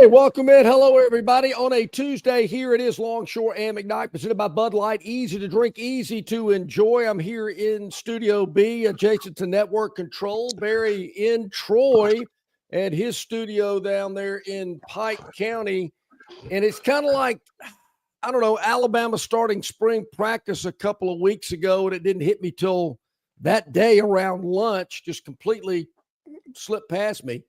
Hey, welcome in. Hello, everybody. On a Tuesday, here it is, Longshore McKnight, presented by Bud Light. Easy to drink, easy to enjoy. I'm here in Studio B, adjacent to Network Control. Barry in Troy and his studio down there in Pike County. And it's kind of like, I don't know, Alabama starting spring practice a couple of weeks ago, and it didn't hit me till that day around lunch, just completely slipped past me.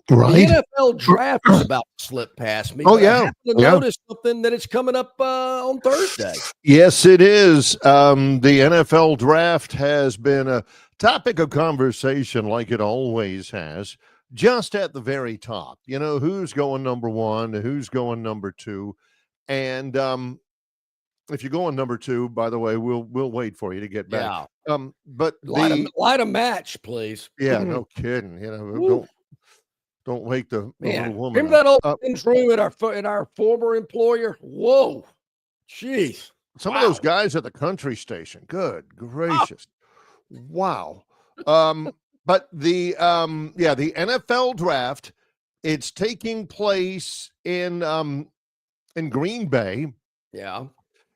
Right. The NFL draft is about to slip past me. Oh, but yeah. I happen to notice something that it's coming up on Thursday. Yes, it is. The NFL draft has been a topic of conversation like it always has, just at the very top. You know, who's going number one, who's going number two. And if you're going number two, by the way, we'll wait for you to get back. Yeah. But light a match, please. Yeah, no kidding. You know, don't wake the little woman. Remember that old men's room at our former employer? Whoa, jeez. Some of those guys at the country station. Good gracious, wow. But the NFL draft, it's taking place in Green Bay. Yeah,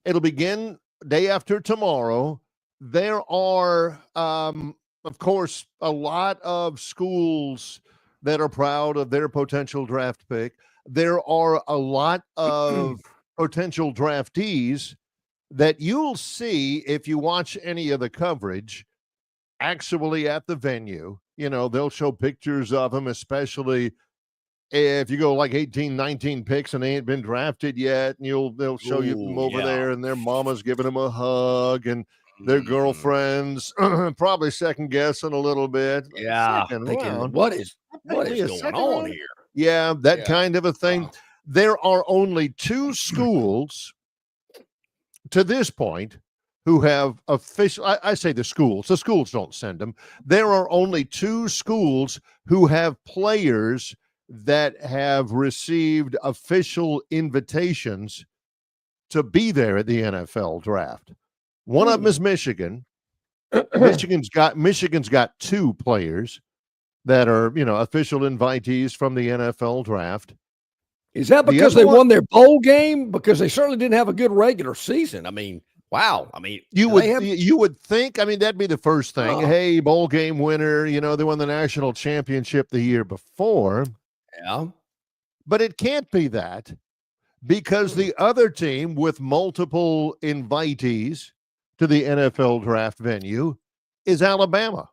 it'll begin day after tomorrow. There are, of course, a lot of schools that are proud of their potential draft pick. There are a lot of potential draftees that you'll see if you watch any of the coverage actually at the venue. You know, they'll show pictures of them, especially if you go like 18, 19 picks and they ain't been drafted yet, and they'll show you them over there, and their mama's giving them a hug, and their girlfriends probably second guessing a little bit. Yeah, thinking, what is going on here? Yeah, that kind of a thing. Wow. There are only two schools to this point who have official. I say the schools don't send them. There are only two schools who have players that have received official invitations to be there at the NFL draft. One of them is Michigan. Michigan's got two players that are, official invitees from the NFL draft. Is that because they won their bowl game? Because they certainly didn't have a good regular season. I mean, wow. I mean, you would think, that'd be the first thing. Hey, bowl game winner, they won the national championship the year before. Yeah. But it can't be that, because the other team with multiple invitees to the NFL draft venue is Alabama.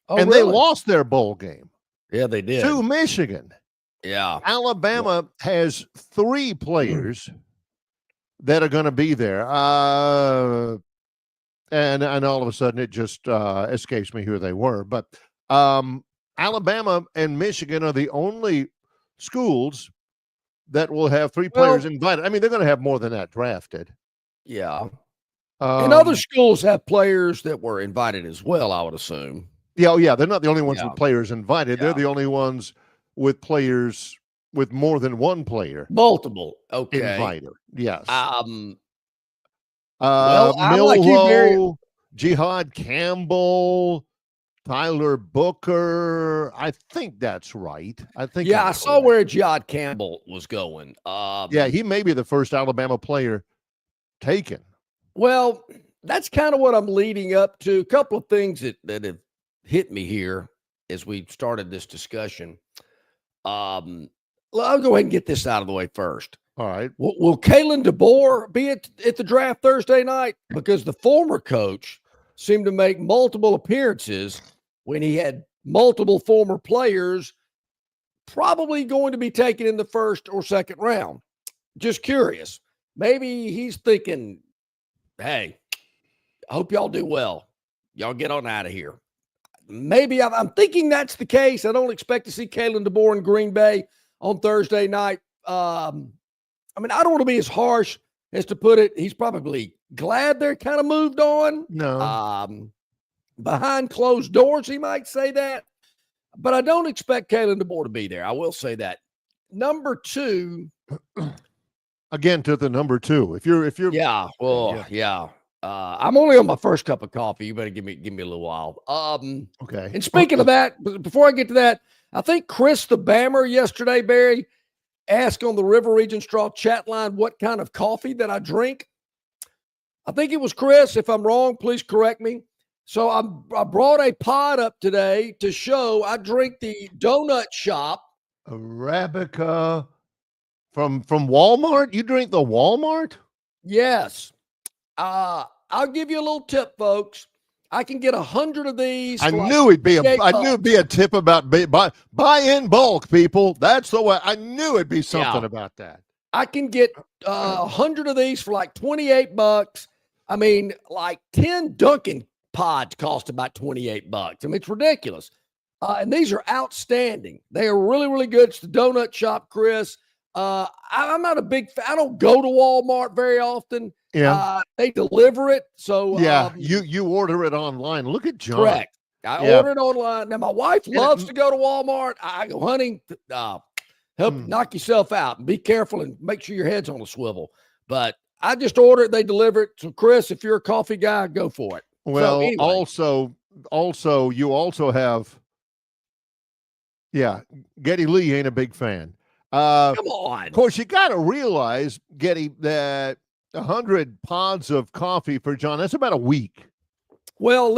Oh, and really? They lost their bowl game. Yeah, they did. To Michigan. Yeah. Alabama has three players that are going to be there. And all of a sudden it just escapes me who they were. But Alabama and Michigan are the only schools that will have three players invited. They're going to have more than that drafted. Yeah. And other schools have players that were invited as well, I would assume. Yeah. They're not the only ones with players invited. Yeah. They're the only ones with players with more than one player. Multiple. Okay. Invited. Yes. Milroe, Jihad Campbell, Tyler Booker. I think that's right. I saw where Jihad Campbell was going. He may be the first Alabama player taken. Well, that's kind of what I'm leading up to. A couple of things that have hit me here as we started this discussion. I'll go ahead and get this out of the way first. All right. Will Kalen DeBoer be at the draft Thursday night? Because the former coach seemed to make multiple appearances when he had multiple former players probably going to be taken in the first or second round. Just curious. Maybe he's thinking, hey, I hope y'all do well. Y'all get on out of here. Maybe I'm thinking that's the case. I don't expect to see Kalen DeBoer in Green Bay on Thursday night. I don't want to be as harsh as to put it. He's probably glad they're kind of moved on. No. Behind closed doors, he might say that. But I don't expect Kalen DeBoer to be there. I will say that. Number two. Again, to the number two. If you're I'm only on my first cup of coffee. You better give me a little while. Okay. And speaking of that, before I get to that, I think Chris the Bammer yesterday, Barry, ask on the River Region Straw chat line what kind of coffee that I drink. I think it was Chris. If I'm wrong, please correct me. So I brought a pod up today to show I drink the Donut Shop. Arabica from Walmart? You drink the Walmart? Yes. I'll give you a little tip, folks. I can get 100 of these. I knew it'd be a tip about buy in bulk, people. That's the way. I knew it'd be something about that. I can get 100 of these for like $28. I mean, like 10 Dunkin' pods cost about $28. I mean, it's ridiculous. And these are outstanding. They are really, really good. It's the Donut Shop, Chris. I'm not a big fan. I don't go to Walmart very often. Yeah. They deliver it. So yeah, you order it online. Look at John. Correct. I order it online. Now, my wife loves to go to Walmart. I go, honey, help knock yourself out and be careful and make sure your head's on a swivel. But I just order it. They deliver it. So, Chris, if you're a coffee guy, go for it. Well, so anyway. also, you also have, Getty Lee ain't a big fan. Come on. Of course, you got to realize, Getty, that 100 pods of coffee for John, that's about a week. Well,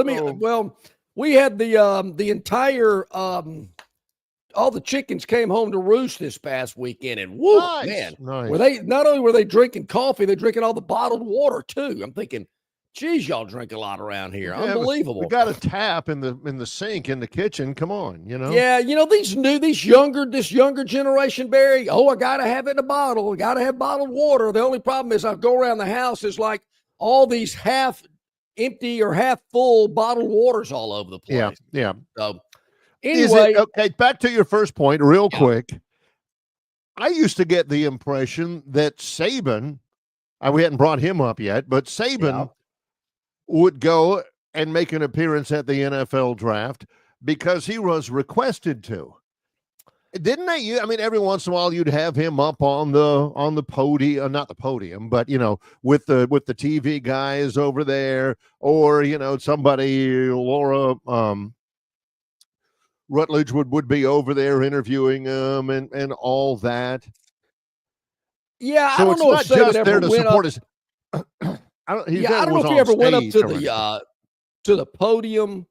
we had the entire all the chickens came home to roost this past weekend, and nice. Were they not only were they drinking coffee, they're drinking all the bottled water too. I'm thinking, geez, y'all drink a lot around here. Unbelievable. We got a tap in the sink in the kitchen. Come on, Yeah, this younger generation, Barry. Oh, I gotta have it in a bottle. I gotta have bottled water. The only problem is I go around the house is like all these half empty or half full bottled waters all over the place. Yeah. So anyway, okay, back to your first point real quick. I used to get the impression that Saban, we hadn't brought him up yet, but Saban would go and make an appearance at the NFL draft because he was requested to. Didn't they? I mean, every once in a while you'd have him up on the podium, not the podium, but with the TV guys over there, or somebody, Laura Rutledge would be over there interviewing him and all that. Yeah, so I don't know it's not just there to support his. I don't know if he ever went up to the podium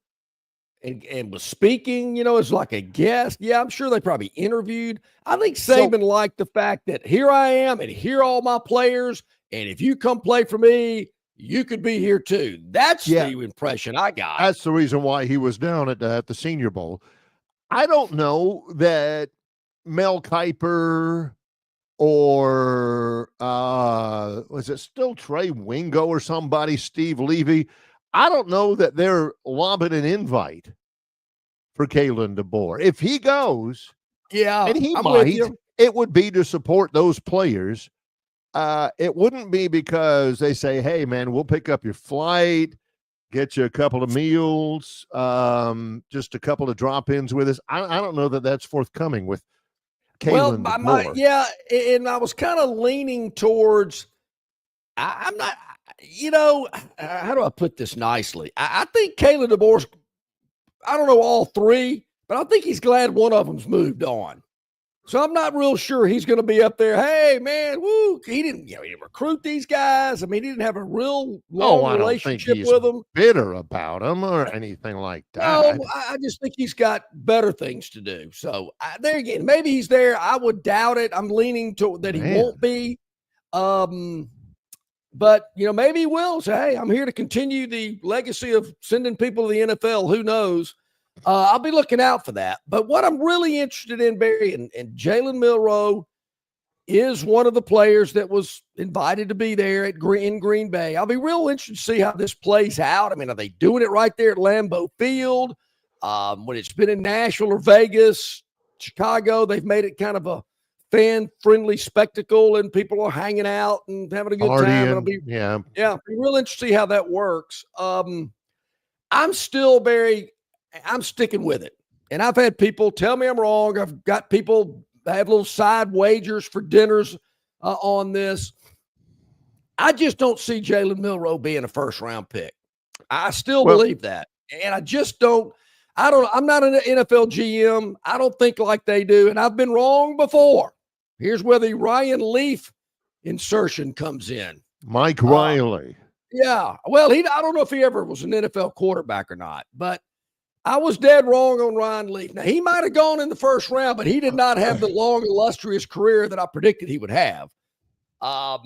and was speaking, as like a guest. Yeah, I'm sure they probably interviewed. I think Saban liked the fact that here I am and here are all my players, and if you come play for me, you could be here too. That's the impression I got. That's the reason why he was down at the Senior Bowl. I don't know that Mel Kiper or was it still Trey Wingo or somebody, Steve Levy? I don't know that they're lobbing an invite for Kalen DeBoer. If he goes, and he might, it would be to support those players. It wouldn't be because they say, hey, man, we'll pick up your flight, get you a couple of meals, just a couple of drop-ins with us. I don't know that that's forthcoming with Kalen DeBoer. And I was kind of leaning towards, I'm not, how do I put this nicely? I think Kalen DeBoer's, I don't know all three, but I think he's glad one of them's moved on. So I'm not real sure he's going to be up there. Hey, man, woo! He didn't recruit these guys. I mean, he didn't have a real long relationship with them. Bitter about them or anything like that. No, I just think he's got better things to do. So there again, maybe he's there. I would doubt it. I'm leaning to that he won't be. But maybe he will say, hey, I'm here to continue the legacy of sending people to the NFL. Who knows? I'll be looking out for that. But what I'm really interested in, Barry, and Jalen Milroe is one of the players that was invited to be there in Green Bay. I'll be real interested to see how this plays out. I mean, are they doing it right there at Lambeau Field? When it's been in Nashville or Vegas, Chicago, they've made it kind of a fan-friendly spectacle, and people are hanging out and having a good time. It'll be, be real interesting to see how that works. I'm still, Barry, I'm sticking with it. And I've had people tell me I'm wrong. I've got people that have little side wagers for dinners on this. I just don't see Jalen Milroe being a first-round pick. I still believe that. And I just don't. I'm not an NFL GM. I don't think like they do. And I've been wrong before. Here's where the Ryan Leaf insertion comes in. Mike Riley. Yeah. Well, I don't know if he ever was an NFL quarterback or not, but I was dead wrong on Ryan Leaf. Now, he might have gone in the first round, but he did not have the long, illustrious career that I predicted he would have. I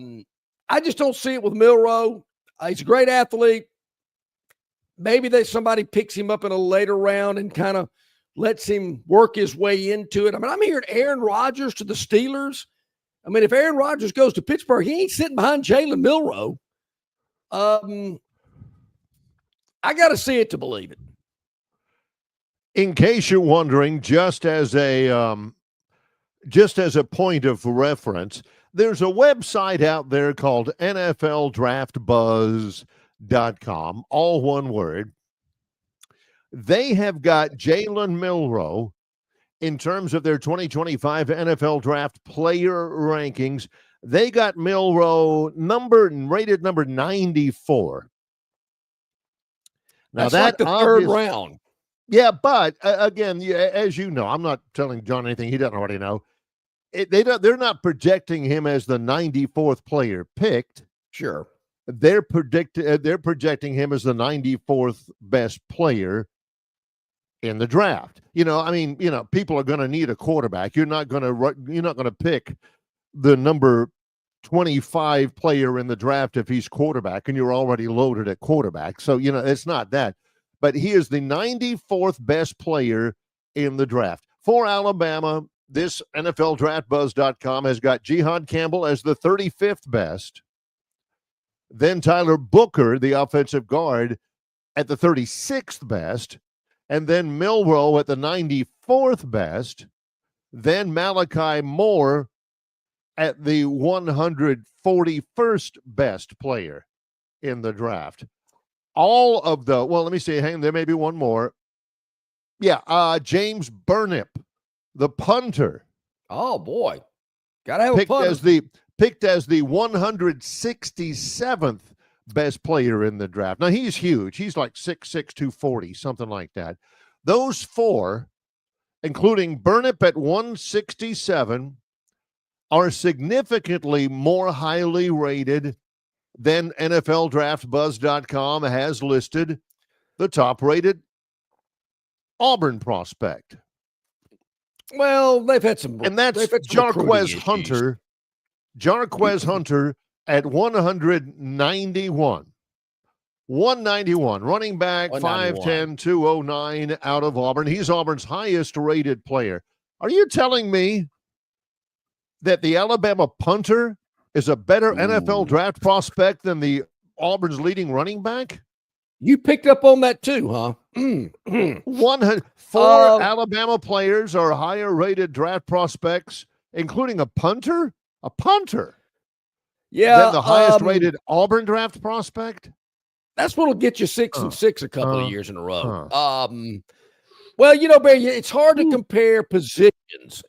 just don't see it with Milroe. He's a great athlete. Maybe somebody picks him up in a later round and kind of lets him work his way into it. I mean, I'm hearing Aaron Rodgers to the Steelers. I mean, if Aaron Rodgers goes to Pittsburgh, he ain't sitting behind Jalen Milroe. I got to see it to believe it. In case you're wondering, just as a point of reference, there's a website out there called NFLDraftBuzz.com, all one word. They have got Jalen Milroe in terms of their 2025 NFL Draft player rankings. They got Milroe rated number 94. Now that's like the third round. Yeah, but again, as you know, I'm not telling John anything he doesn't already know. They're not projecting him as the 94th player picked. Sure. They're projecting him as the 94th best player in the draft. People are going to need a quarterback. You're not going to pick the number 25 player in the draft if he's quarterback and you're already loaded at quarterback. So, it's not that. But he is the 94th best player in the draft. For Alabama, this NFLDraftBuzz.com has got Jihad Campbell as the 35th best. Then Tyler Booker, the offensive guard, at the 36th best. And then Milroe at the 94th best. Then Malachi Moore at the 141st best player in the draft. All of let me see. There may be one more. Yeah, James Burnip, the punter. Oh boy, gotta have a punter. Picked as the 167th best player in the draft. Now he's huge. He's like 6'6", 240, something like that. Those four, including Burnip at 167, are significantly more highly rated than NFLDraftBuzz.com has listed the top-rated Auburn prospect. Well, they've had some, and that's Jarquez Hunter. Jarquez Hunter at 191. 191, running back, 5'10", 209 out of Auburn. He's Auburn's highest-rated player. Are you telling me that the Alabama punter is a better NFL draft prospect than the Auburn's leading running back? You picked up on that too, huh? 4 Alabama players are higher rated draft prospects, including a punter? A punter? Yeah. Than the highest rated Auburn draft prospect? That's what'll get you 6-6 a couple of years in a row. Well, Barry, it's hard to compare positions.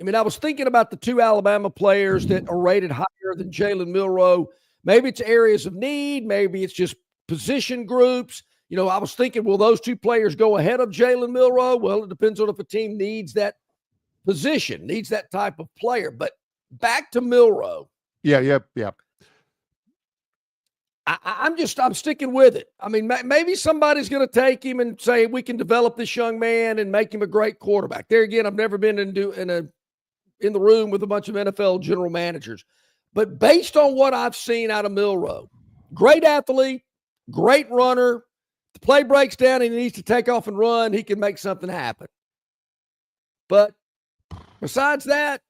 I mean, I was thinking about the 2 Alabama players that are rated higher than Jalen Milroe. Maybe it's areas of need. Maybe it's just position groups. I was thinking, will those 2 players go ahead of Jalen Milroe? Well, it depends on if a team needs that position, needs that type of player. But back to Milroe. Yeah. I'm sticking with it. I mean, maybe somebody's going to take him and say, we can develop this young man and make him a great quarterback. There again, I've never been in the room with a bunch of NFL general managers. But based on what I've seen out of Milroe, great athlete, great runner. The play breaks down and he needs to take off and run. He can make something happen. But besides that,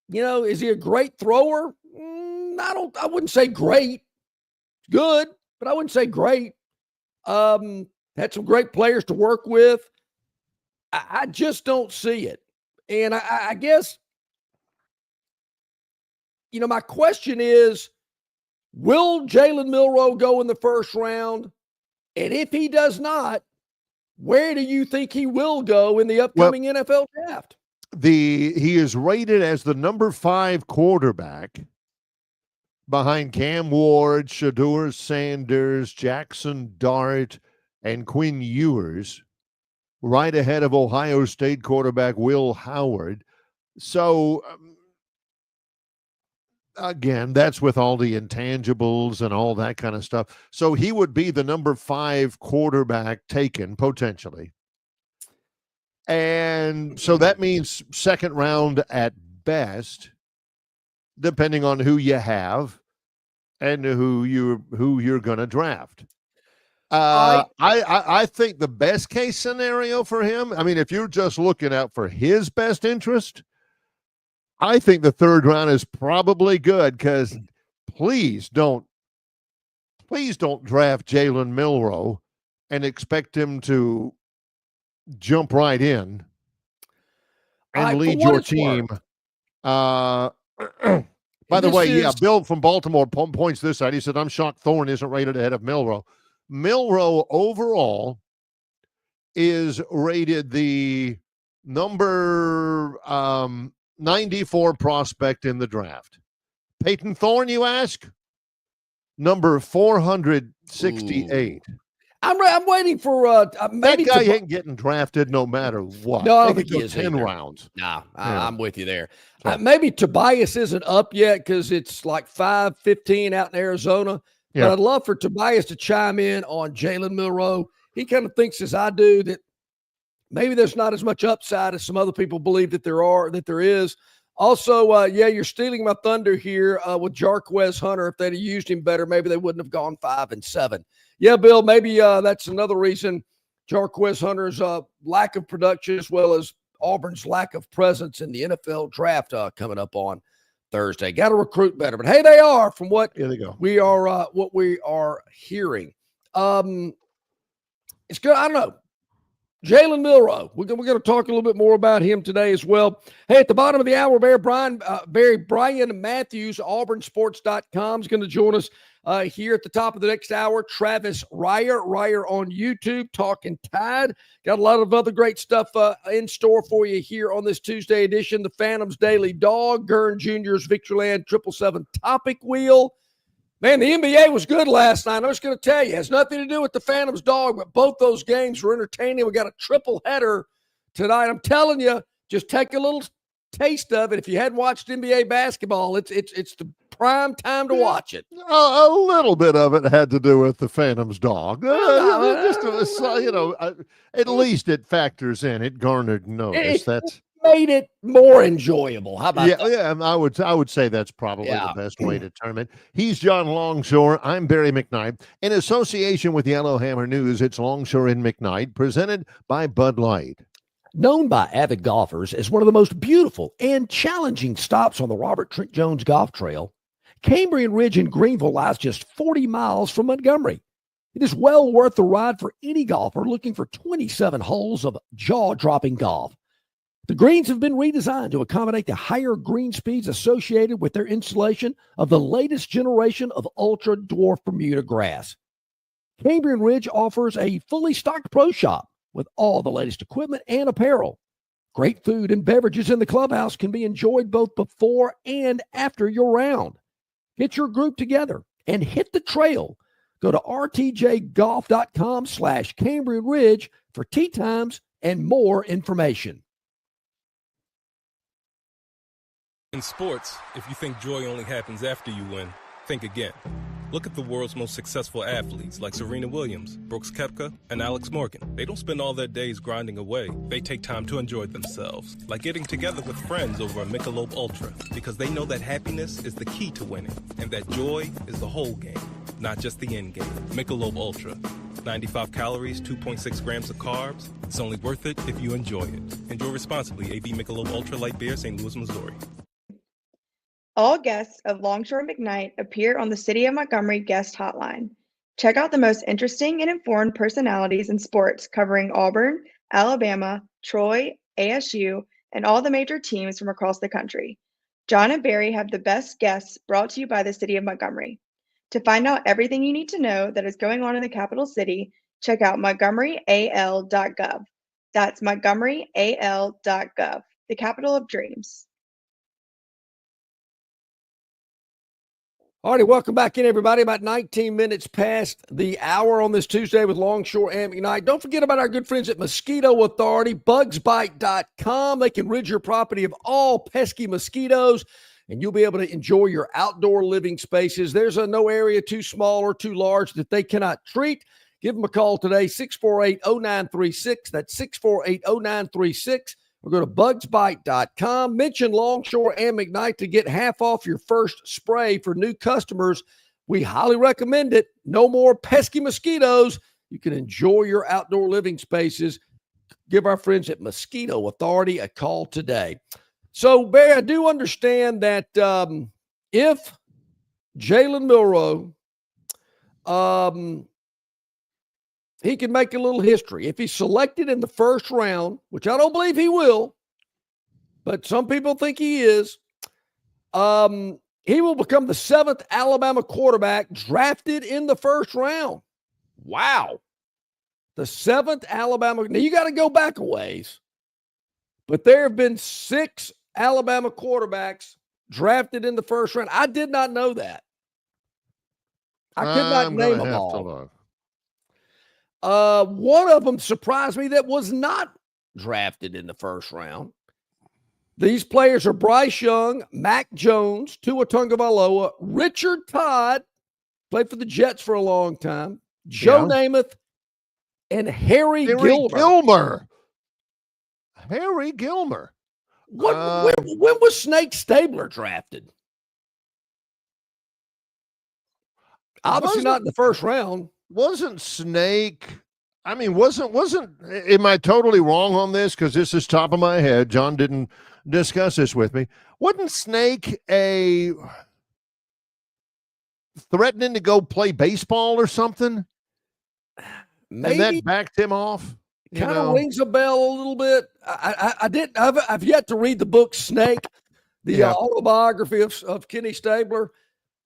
is he a great thrower? I wouldn't say great. Good, but I wouldn't say great. Had some great players to work with. I just don't see it. And I guess, my question is, will Jalen Milroe go in the first round? And if he does not, where do you think he will go in the upcoming NFL draft? He is rated as the number 5 quarterback behind Cam Ward, Shedeur Sanders, Jackson Dart, and Quinn Ewers, right ahead of Ohio State quarterback Will Howard. So again, that's with all the intangibles and all that kind of stuff. So he would be the number 5 quarterback taken potentially. And so that means second round at best, depending on who you have and who you're going to draft. I think the best case scenario for him, I mean, if you're just looking out for his best interest, I think the third round is probably good, because please don't draft Jalen Milroe and expect him to jump right in and lead your team. By the way, Bill from Baltimore points this out. He said, I'm shocked Thorne isn't rated ahead of Milroe. Milroe overall is rated the number 94 prospect in the draft. Peyton Thorne, you ask? Number 468. Ooh. I'm waiting for maybe that guy ain't getting drafted no matter what. No, I don't think he is 10 rounds. No, I'm with you there. Maybe Tobias isn't up yet because it's like 5:15 out in Arizona. Yeah. But I'd love for Tobias to chime in on Jalen Milroe. He kind of thinks, as I do, that maybe there's not as much upside as some other people believe that there is. Also, you're stealing my thunder here with Jarquez Hunter. If they'd have used him better, maybe they wouldn't have gone 5-7. Yeah, Bill, maybe that's another reason Jarquez Hunter's lack of production, as well as Auburn's lack of presence in the NFL draft coming up on Thursday. Got to recruit better. But, hey, they are, from what we are hearing. It's good. I don't know. Jalen Milroe, we're going to talk a little bit more about him today as well. Hey, at the bottom of the hour, Bryan Matthews, auburnsports.com, is going to join us here at the top of the next hour. Travis Reier on YouTube, Talkin Tide. Got a lot of other great stuff in store for you here on this Tuesday edition. The Phantoms Daily Dog, Gurn Jr.'s Victoryland 777 Topic Wheel. Man, the NBA was good last night. I'm just going to tell you, it has nothing to do with the Phantoms dog, but both those games were entertaining. We got a triple header tonight. I'm telling you, just take a little taste of it. If you hadn't watched NBA basketball, it's the prime time to watch it. A little bit of it had to do with the Phantoms dog. At least it factors in. It garnered notice. That's made it more enjoyable. How about that? Yeah, I would say that's probably the best way to term it. He's John Longshore. I'm Barry McKnight. In association with Yellowhammer News, it's Longshore and McKnight, presented by Bud Light. Known by avid golfers as one of the most beautiful and challenging stops on the Robert Trent Jones Golf Trail, Cambrian Ridge in Greenville lies just 40 miles from Montgomery. It is well worth the ride for any golfer looking for 27 holes of jaw-dropping golf. The greens have been redesigned to accommodate the higher green speeds associated with their installation of the latest generation of ultra-dwarf Bermuda grass. Cambrian Ridge offers a fully stocked pro shop with all the latest equipment and apparel. Great food and beverages in the clubhouse can be enjoyed both before and after your round. Get your group together and hit the trail. Go to rtjgolf.com/Cambrian Ridge for tee times and more information. In sports, if you think joy only happens after you win, think again. Look at the world's most successful athletes like Serena Williams, Brooks Koepka, and Alex Morgan. They don't spend all their days grinding away. They take time to enjoy themselves, like getting together with friends over a Michelob Ultra, because they know that happiness is the key to winning, and that joy is the whole game, not just the end game. Michelob Ultra. 95 calories, 2.6 grams of carbs. It's only worth it if you enjoy it. Enjoy responsibly. AB Michelob Ultra Light Beer, St. Louis, Missouri. All guests of Longshore McKnight appear on the City of Montgomery guest hotline. Check out the most interesting and informed personalities in sports covering Auburn, Alabama, Troy, ASU, and all the major teams from across the country. John and Barry have the best guests brought to you by the City of Montgomery. To find out everything you need to know that is going on in the capital city, check out montgomeryal.gov. That's montgomeryal.gov, the capital of dreams. All righty, welcome back in, everybody. About 19 minutes past the hour on this Tuesday with Longshore and McKnight. Don't forget about our good friends at Mosquito Authority, bugsbite.com. They can rid your property of all pesky mosquitoes and you'll be able to enjoy your outdoor living spaces. There's no area too small or too large that they cannot treat. Give them a call today, 648-0936. That's 648-0936. Or go to bugsbite.com. Mention Longshore and McKnight to get half off your first spray for new customers. We highly recommend it. No more pesky mosquitoes. You can enjoy your outdoor living spaces. Give our friends at Mosquito Authority a call today. So, Barry, I do understand that if Jalen Milroe, he can make a little history. If he's selected in the first round, which I don't believe he will, but some people think he is, he will become the 7th Alabama quarterback drafted in the first round. Wow. The 7th Alabama. Now, you got to go back a ways, but there have been 6 Alabama quarterbacks drafted in the first round. I did not know that. I could not name them all. One of them surprised me that was not drafted in the first round. These players are Bryce Young, Mac Jones, Tua Tagovailoa, Richard Todd, played for the Jets for a long time, Joe Namath, and Harry Gilmer. Harry Gilmer. When was Snake Stabler drafted? Obviously not in the first round. Wasn't Snake? I mean, wasn't? Am I totally wrong on this? Because this is top of my head. John didn't discuss this with me. Wasn't Snake threatening to go play baseball or something? Maybe. And that backed him off. Kind of rings a bell a little bit. I've yet to read the book Snake, the autobiography of Kenny Stabler.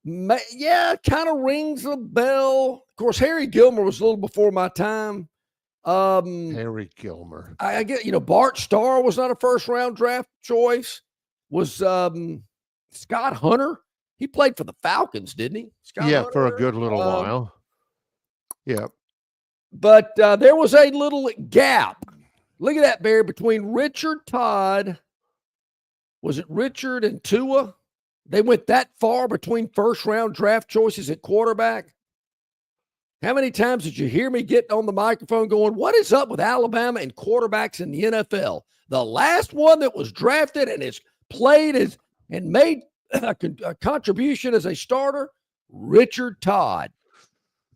Kind of rings a bell. Of course, Harry Gilmer was a little before my time. Harry Gilmer. I get, Bart Starr was not a first-round draft choice. Was Scott Hunter? He played for the Falcons, didn't he? Scott Hunter, for a good little while. Yeah. But there was a little gap. Look at that, Barry, between Richard Todd. Was it Richard and Tua? They went that far between first-round draft choices at quarterback. How many times did you hear me get on the microphone going, what is up with Alabama and quarterbacks in the NFL? The last one that was drafted and has played and made a contribution as a starter, Richard Todd.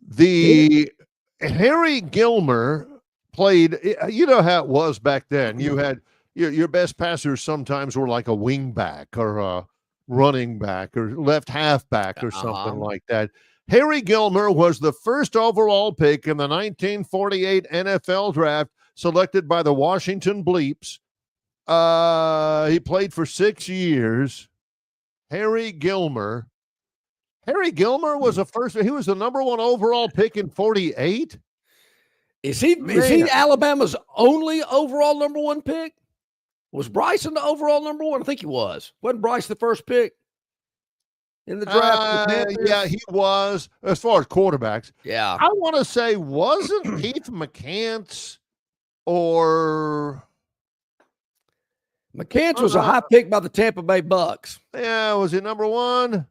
The Harry Gilmer played, you know how it was back then. You had your best passers sometimes were like a wing back or a running back or left halfback or something like that. Harry Gilmer was the first overall pick in the 1948 NFL draft, selected by the Washington Bleeps. He played for 6 years. Harry Gilmer was he was the number 1 overall pick in 48. Is he Alabama's only overall number 1 pick? Was Bryson the overall number 1? I think he was. Wasn't Bryce the first pick in the draft? Yeah, he was, as far as quarterbacks. Yeah. I want to say, wasn't Keith McCants or... McCants was a high pick by the Tampa Bay Bucks. Yeah, was he number 1?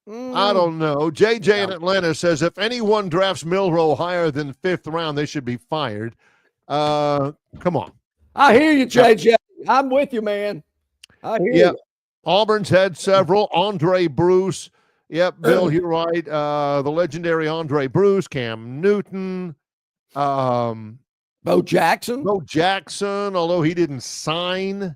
I don't know. JJ in Atlanta says, if anyone drafts Milroe higher than 5th round, they should be fired. Come on. I hear you, JJ. I'm with you, man. I hear you. Auburn's had several. Andre Bruce. Yep, Bill, you're right. The legendary Andre Bruce, Cam Newton. Bo Jackson, although he didn't sign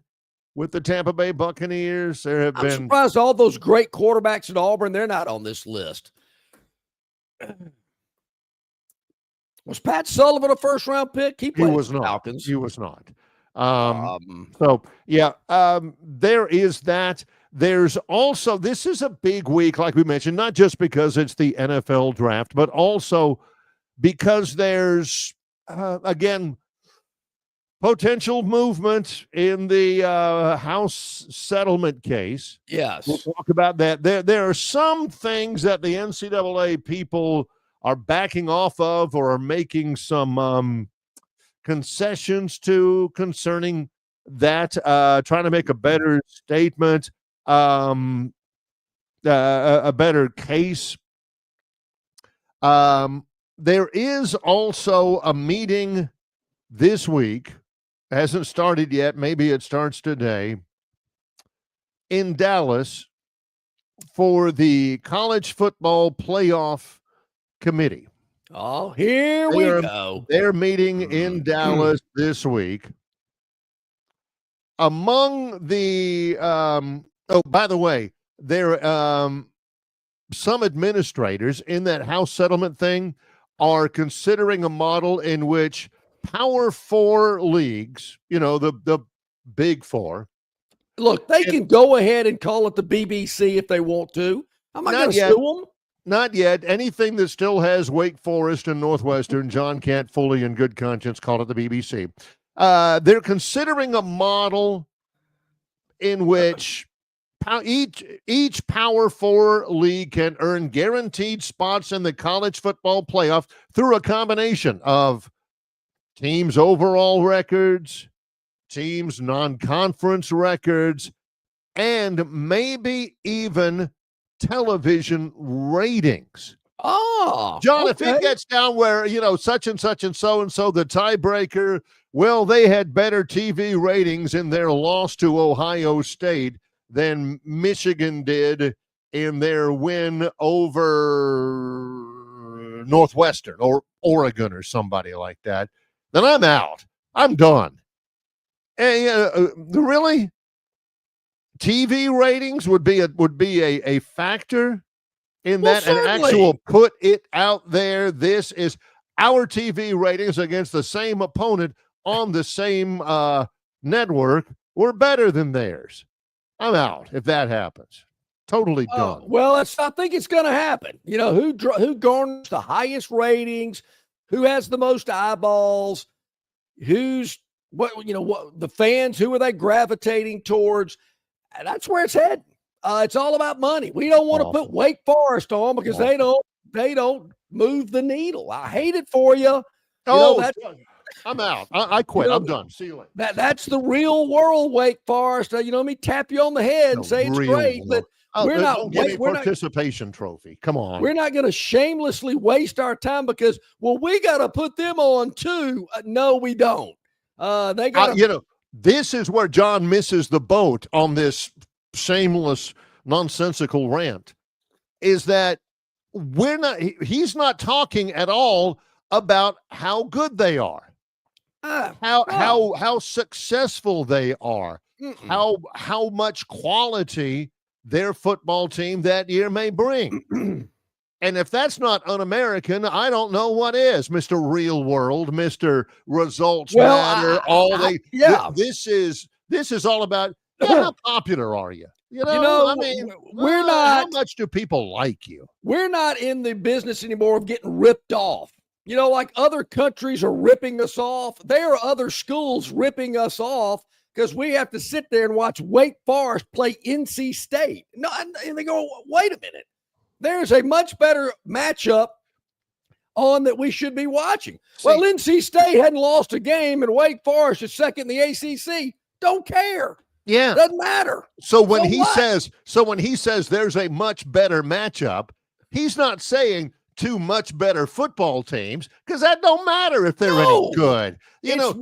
with the Tampa Bay Buccaneers. There have I'm surprised all those great quarterbacks at Auburn, they're not on this list. Was Pat Sullivan a first-round pick? He was not. Falcons. He was not. There is that. There's also, this is a big week, like we mentioned, not just because it's the NFL draft, but also because there's, again, potential movement in the House settlement case. Yes. We'll talk about that. There are some things that the NCAA people are backing off of or are making some concessions to concerning that, trying to make a better statement. a better case. There is also a meeting this week. Hasn't started yet. Maybe it starts today in Dallas for the College Football Playoff Committee. Oh, here we go. They're meeting in Dallas this week. Among the by the way, there some administrators in that House settlement thing are considering a model in which Power Four leagues, the Big Four. Look, they can go ahead and call it the BBC if they want to. I'm not going to sue them. Not yet. Anything that still has Wake Forest and Northwestern, John can't fully in good conscience call it the BBC. They're considering a model in which each Power Four league can earn guaranteed spots in the college football playoff through a combination of teams' overall records, teams' non-conference records, and maybe even television ratings. Oh, John, if it gets down where, such and such and so, the tiebreaker, well, they had better TV ratings in their loss to Ohio State than Michigan did in their win over Northwestern or Oregon or somebody like that, then I'm out. I'm done. And really, TV ratings would be a factor in that. Certainly. An actual put it out there. This is our TV ratings against the same opponent on the same network. We're better than theirs. I'm out if that happens. Totally done. Well, I think it's going to happen. Who garners the highest ratings, who has the most eyeballs, what the fans, who are they gravitating towards? That's where it's heading. It's all about money. We don't want to put Wake Forest on because they don't move the needle. I hate it for you. I'm out. I quit. I'm done. See you later. That's the real world, Wake Forest. Let me tap you on the head and say it's great, but we're not. We're participation trophy. Come on. We're not going to shamelessly waste our time because we got to put them on too. No, we don't. They got. This is where John misses the boat on this shameless, nonsensical rant. Is that he's not talking at all about how good they are, how successful they are, how much quality their football team that year may bring. And if that's not un-American, I don't know what is, Mr. Real World, Mr. Results Matter. This is all about how popular are you? We're not. How much do people like you? We're not in the business anymore of getting ripped off. Like other countries are ripping us off. There are other schools ripping us off because we have to sit there and watch Wake Forest play NC State. No, and they go, wait a minute. There's a much better matchup on that we should be watching. Well, NC State hadn't lost a game, and Wake Forest is second in the ACC. Don't care. Yeah, doesn't matter. So when he says there's a much better matchup, he's not saying two much better football teams because that don't matter if they're any good.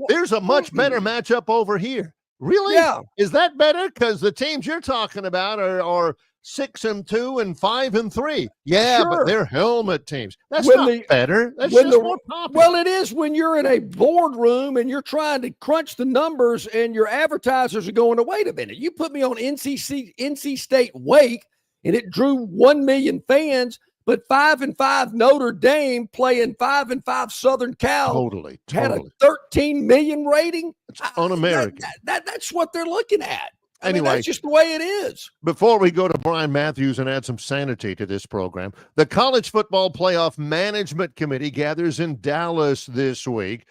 There's a much better matchup over here. Really? Yeah. Is that better? Because the teams you're talking about are 6-2 and 5-3. Yeah, sure. But they're helmet teams. That's not better. That's just more popular. Well, it is when you're in a boardroom and you're trying to crunch the numbers and your advertisers are going, wait a minute, you put me on NC State Wake and it drew 1 million fans, but 5-5 Notre Dame playing 5-5 Southern Cal totally had a 13 million rating. It's un-American. That's what they're looking at. Anyway, that's just the way it is. Before we go to Bryan Matthews and add some sanity to this program, the College Football Playoff Management Committee gathers in Dallas this week.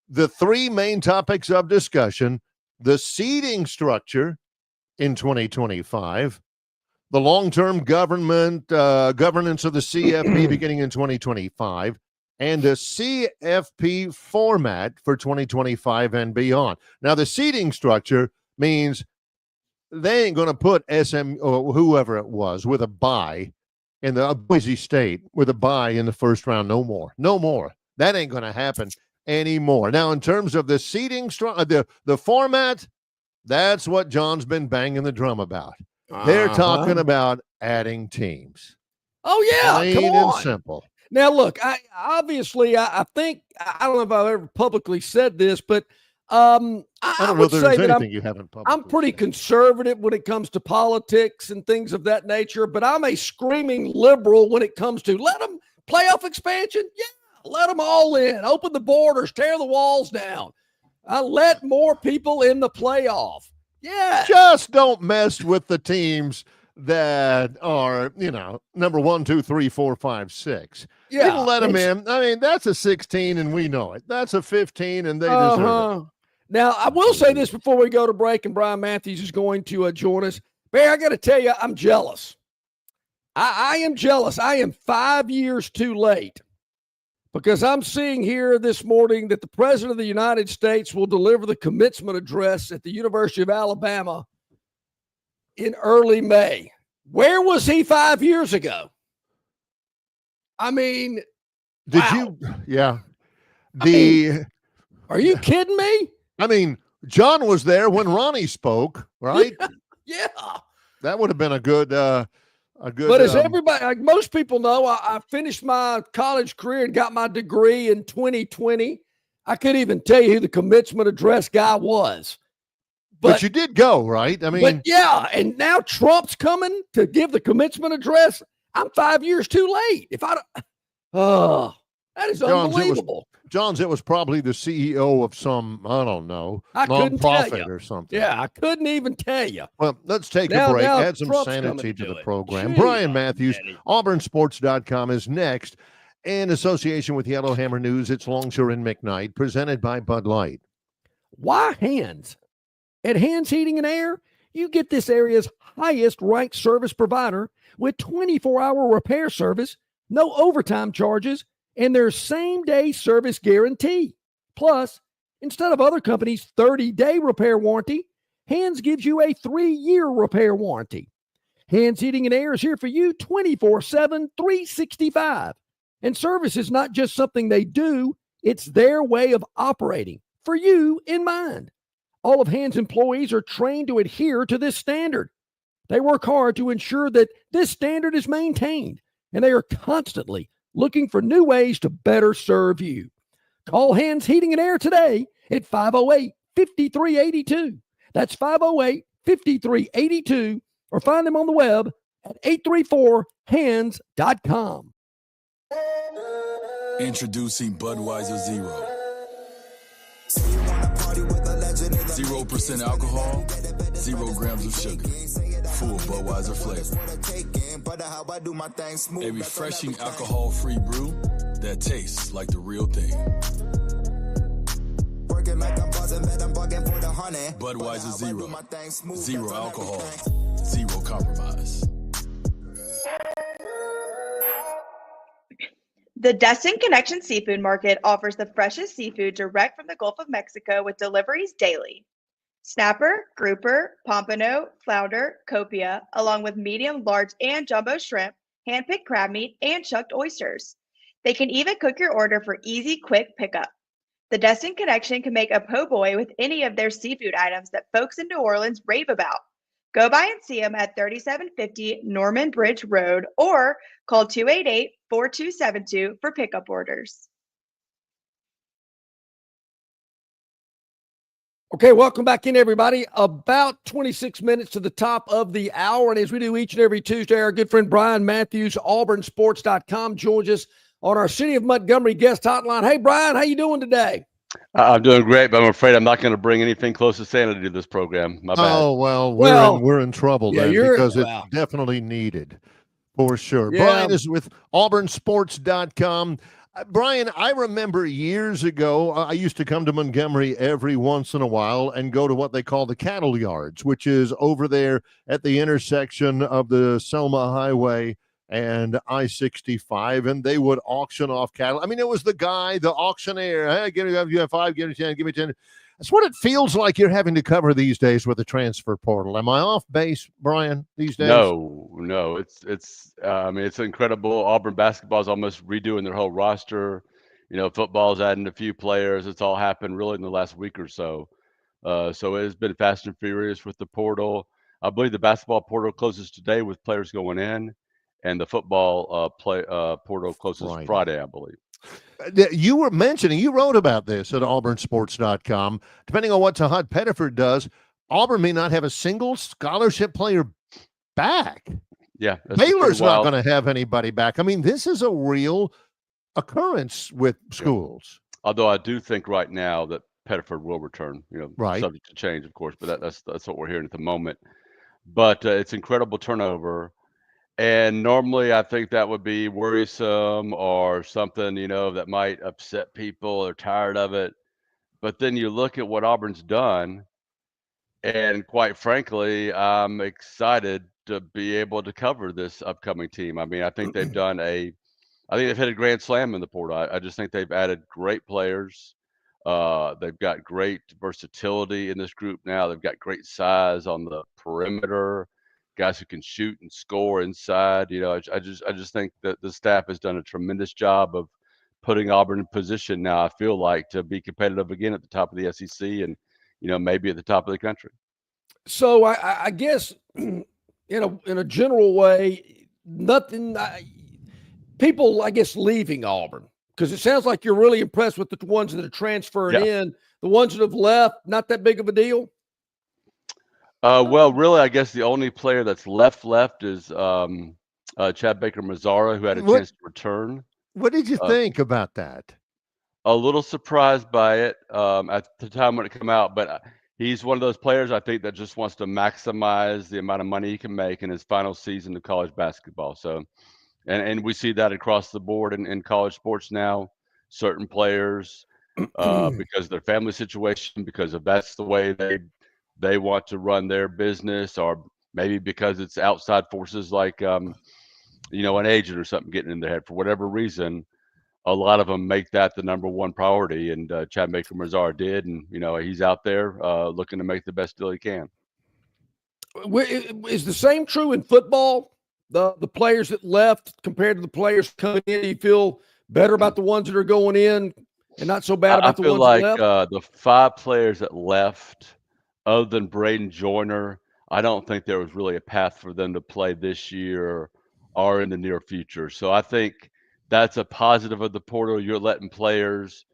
The three main topics of discussion: the seeding structure in 2025, the long-term governance of the CFP beginning in 2025, and a CFP format for 2025 and beyond. Now, the seeding structure means they ain't going to put SM or whoever it was with a bye in the Boise State with a bye in the first round. No more. That ain't going to happen anymore. Now, in terms of the seating, the format, that's what John's been banging the drum about. They're talking about adding teams. Oh yeah, plain come and on. simple. Now, look, I think I don't know if I've ever publicly said this, but I don't know would if there's say that anything you haven't publicly I'm pretty said. conservative when it comes to politics and things of that nature, but I'm a screaming liberal when it comes to let them playoff expansion. Yeah, let them all in. Open the borders, tear the walls down. Let more people in the playoff. Yeah. Just don't mess with the teams that are, number 1, 2, 3, 4, 5, 6. Yeah. You can let them in. I mean, that's a 16 and we know it. That's a 15 and they deserve it. Now, I will say this before we go to break, and Bryan Matthews is going to join us. Bear, I got to tell you, I'm jealous. I am jealous. I am 5 years too late because I'm seeing here this morning that the President of the United States will deliver the commencement address at the University of Alabama in early May. Where was he 5 years ago? I mean, Yeah. Are you kidding me? I mean, John was there when Ronnie spoke, right? Yeah. That would have been a good. But as everybody, like most people know, I finished my college career and got my degree in 2020. I couldn't even tell you who the commencement address guy was. But you did go, right? I mean, but yeah, and now Trump's coming to give the commencement address. I'm 5 years too late. That is unbelievable. It was probably the CEO of some, I don't know, nonprofit or something. Yeah, I couldn't even tell you. Well, let's take a break, add some sanity to the program. Bryan Matthews, auburnsports.com is next. In association with Yellowhammer News, it's Longshore and McKnight, presented by Bud Light. Why Hands? At Hands Heating and Air, you get this area's highest ranked service provider with 24-hour repair service, no overtime charges, and their same-day service guarantee. Plus, instead of other companies' 30-day repair warranty, Hands gives you a 3-year repair warranty. Hands Heating and Air is here for you 24/7, 365. And service is not just something they do, it's their way of operating, for you in mind. All of Hands employees are trained to adhere to this standard. They work hard to ensure that this standard is maintained, and they are constantly looking for new ways to better serve you. Call Hands Heating and Air today at 508-5382. That's 508-5382, or find them on the web at 834hands.com. Introducing Budweiser Zero. 0% alcohol, 0 grams of sugar. Full Budweiser flavor. A refreshing alcohol-free brew that tastes like the real thing. Budweiser Zero. 0 alcohol, 0 compromise. The Destin Connection Seafood Market offers the freshest seafood direct from the Gulf of Mexico with deliveries daily. Snapper, grouper, pompano, flounder, copia, along with medium, large, and jumbo shrimp, hand-picked crab meat, and chucked oysters. They can even cook your order for easy, quick pickup. The Destin Connection can make a po' boy with any of their seafood items that folks in New Orleans rave about. Go by and see them at 3750 Norman Bridge Road or call 288-4272 for pickup orders. Okay, welcome back in, everybody. About 26 minutes to the top of the hour. And as we do each and every Tuesday, our good friend Bryan Matthews, auburnsports.com, joins us on our City of Montgomery guest hotline. Hey, Bryan, how you doing today? I'm doing great, but I'm afraid I'm not going to bring anything close to sanity to this program. My bad. Oh, well, we're in trouble then because it's definitely needed for sure. Yeah. Bryan is with auburnsports.com. Bryan, I remember years ago, I used to come to Montgomery every once in a while and go to what they call the cattle yards, which is over there at the intersection of the Selma Highway and I-65, and they would auction off cattle. I mean, it was the guy, the auctioneer. Hey, you have 5, give me 10, give me 10. That's what it feels like you're having to cover these days with the transfer portal. Am I off base, Brian, these days? No, I mean, it's incredible. Auburn basketball is almost redoing their whole roster. Football's adding a few players. It's all happened really in the last week or so. So it has been fast and furious with the portal. I believe the basketball portal closes today with players going in, and the football portal closes Friday, I believe. You were mentioning, you wrote about this at auburnsports.com. Depending on what Tahad Pettiford does, Auburn may not have a single scholarship player back. Yeah. Baylor's not going to have anybody back. I mean, this is a real occurrence with schools. Yeah. Although I do think right now that Pettiford will return, subject to change, of course, but that's what we're hearing at the moment. But it's incredible turnover. And normally I think that would be worrisome or something, that might upset people. They're tired of it. But then you look at what Auburn's done, and quite frankly, I'm excited to be able to cover this upcoming team. I mean, I think they've hit a grand slam in the portal. I just think they've added great players. They've got great versatility in this group now. They've got great size on the perimeter. Guys who can shoot and score inside. I just think that the staff has done a tremendous job of putting Auburn in position now, I feel like, to be competitive again at the top of the SEC and, maybe at the top of the country. So I guess in a general way, people, I guess, leaving Auburn, because it sounds like you're really impressed with the ones that are transferring in. The ones that have left, not that big of a deal. Well, really, I guess the only player that's left is Chad Baker-Mazara, who had a chance to return. What did you think about that? A little surprised by it at the time when it came out, but he's one of those players, I think, that just wants to maximize the amount of money he can make in his final season of college basketball. So, and we see that across the board in college sports now. Certain players, because of their family situation, because of that's the way they want to run their business, or maybe because it's outside forces like, an agent or something getting in their head for whatever reason. A lot of them make that the number one priority, and Chad Baker-Mazara did, and he's out there looking to make the best deal he can. Is the same true in football? The players that left compared to the players coming in, do you feel better about the ones that are going in and not so bad about the ones that left? I feel like the 5 players that left, other than Braden Joyner, I don't think there was really a path for them to play this year or in the near future. So I think that's a positive of the portal. You're letting players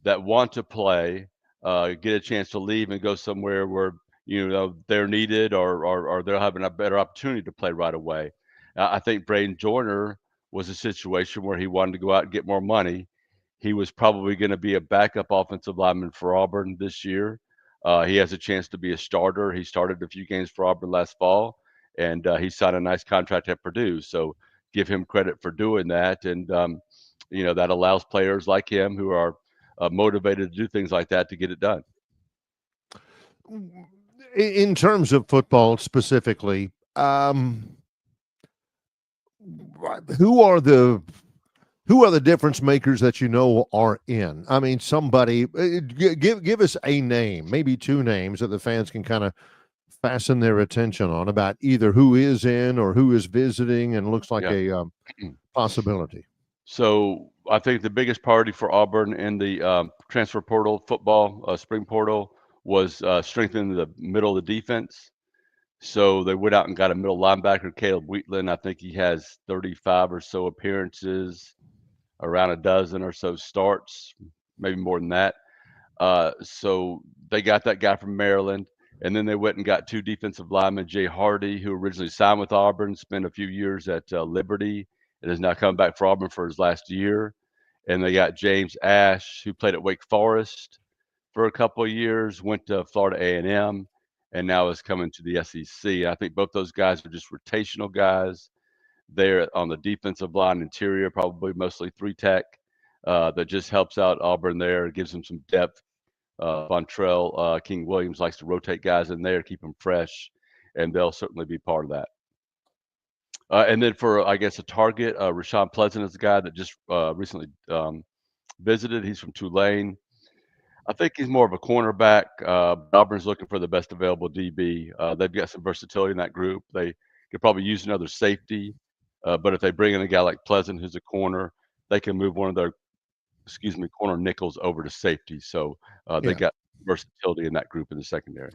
that want to play get a chance to leave and go somewhere where they're needed or they're having a better opportunity to play right away. I think Braden Joyner was a situation where he wanted to go out and get more money. He was probably going to be a backup offensive lineman for Auburn this year. He has a chance to be a starter. He started a few games for Auburn last fall, and he signed a nice contract at Purdue. So give him credit for doing that. And, that allows players like him who are motivated to do things like that to get it done. In terms of football specifically, who are the difference makers that are in? I mean, somebody give us a name, maybe 2 names that the fans can kind of fasten their attention on about either who is in or who is visiting and looks like a possibility. So I think the biggest priority for Auburn in the transfer portal, football spring portal, was strengthening the middle of the defense. So they went out and got a middle linebacker, Caleb Wheatland. I think he has 35 or so appearances, around a dozen or so starts, maybe more than that. So they got that guy from Maryland. And then they went and got 2 defensive linemen, Jay Hardy, who originally signed with Auburn, spent a few years at Liberty, and has now come back for Auburn for his last year. And they got James Ash, who played at Wake Forest for a couple of years, went to Florida A&M, and now is coming to the SEC. I think both those guys are just rotational guys. They're on the defensive line interior, probably mostly 3-tech, that just helps out Auburn there, gives them some depth. Bontrell King Williams likes to rotate guys in there, keep them fresh, and they'll certainly be part of that. And then for, I guess, a target, Rashawn Pleasant is the guy that just recently visited. He's from Tulane. I think he's more of a cornerback. Auburn's looking for the best available DB. They've got some versatility in that group. They could probably use another safety, but if they bring in a guy like Pleasant, who's a corner, they can move one of their, corner nickels over to safety. So they got versatility in that group in the secondary.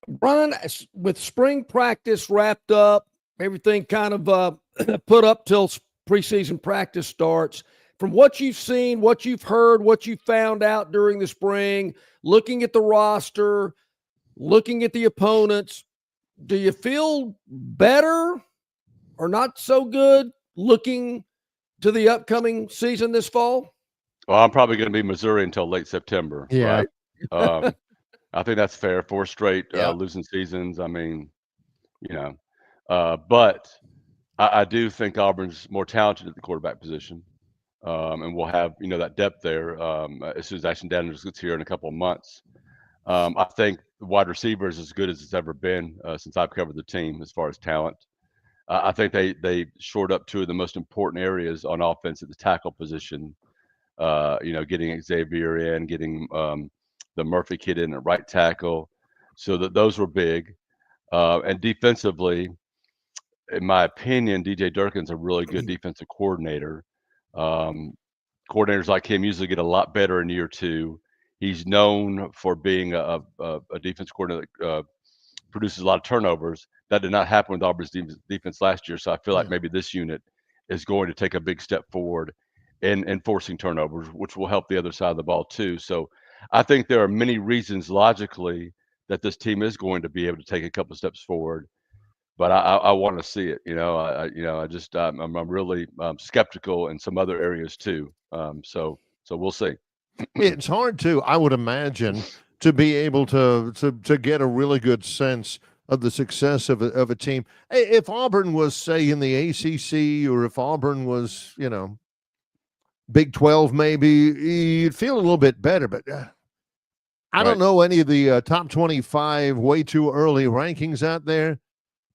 Bryan, with spring practice wrapped up, everything kind of put up till preseason practice starts. From what you've seen, what you've heard, what you found out during the spring, looking at the roster, looking at the opponents, do you feel better or not so good looking to the upcoming season this fall? Well, I'm probably going to be Missouri until late September. Yeah. Right? I think that's fair. 4 straight Yeah. losing seasons. I mean, but I do think Auburn's more talented at the quarterback position. And we'll have, that depth there as soon as Ashton Daniels gets here in a couple of months. I think the wide receiver is as good as it's ever been since I've covered the team as far as talent. I think they shored up 2 of the most important areas on offense at the tackle position. Getting Xavier in, getting the Murphy kid in at right tackle. So that those were big. And defensively, in my opinion, DJ Durkin's a really good defensive coordinator. Coordinators like him usually get a lot better in year 2. He's known for being a defense coordinator that produces a lot of turnovers. That did not happen with Auburn's defense last year. So I feel like maybe this unit is going to take a big step forward in enforcing turnovers, which will help the other side of the ball too. So I think there are many reasons logically that this team is going to be able to take a couple steps forward. But I want to see it. I'm really skeptical in some other areas too. So we'll see. It's hard to, I would imagine, to be able to get a really good sense of the success of a team. If Auburn was, say, in the ACC, or if Auburn was, Big 12, maybe you'd feel a little bit better. But I don't know any of the top 25 way too early rankings out there.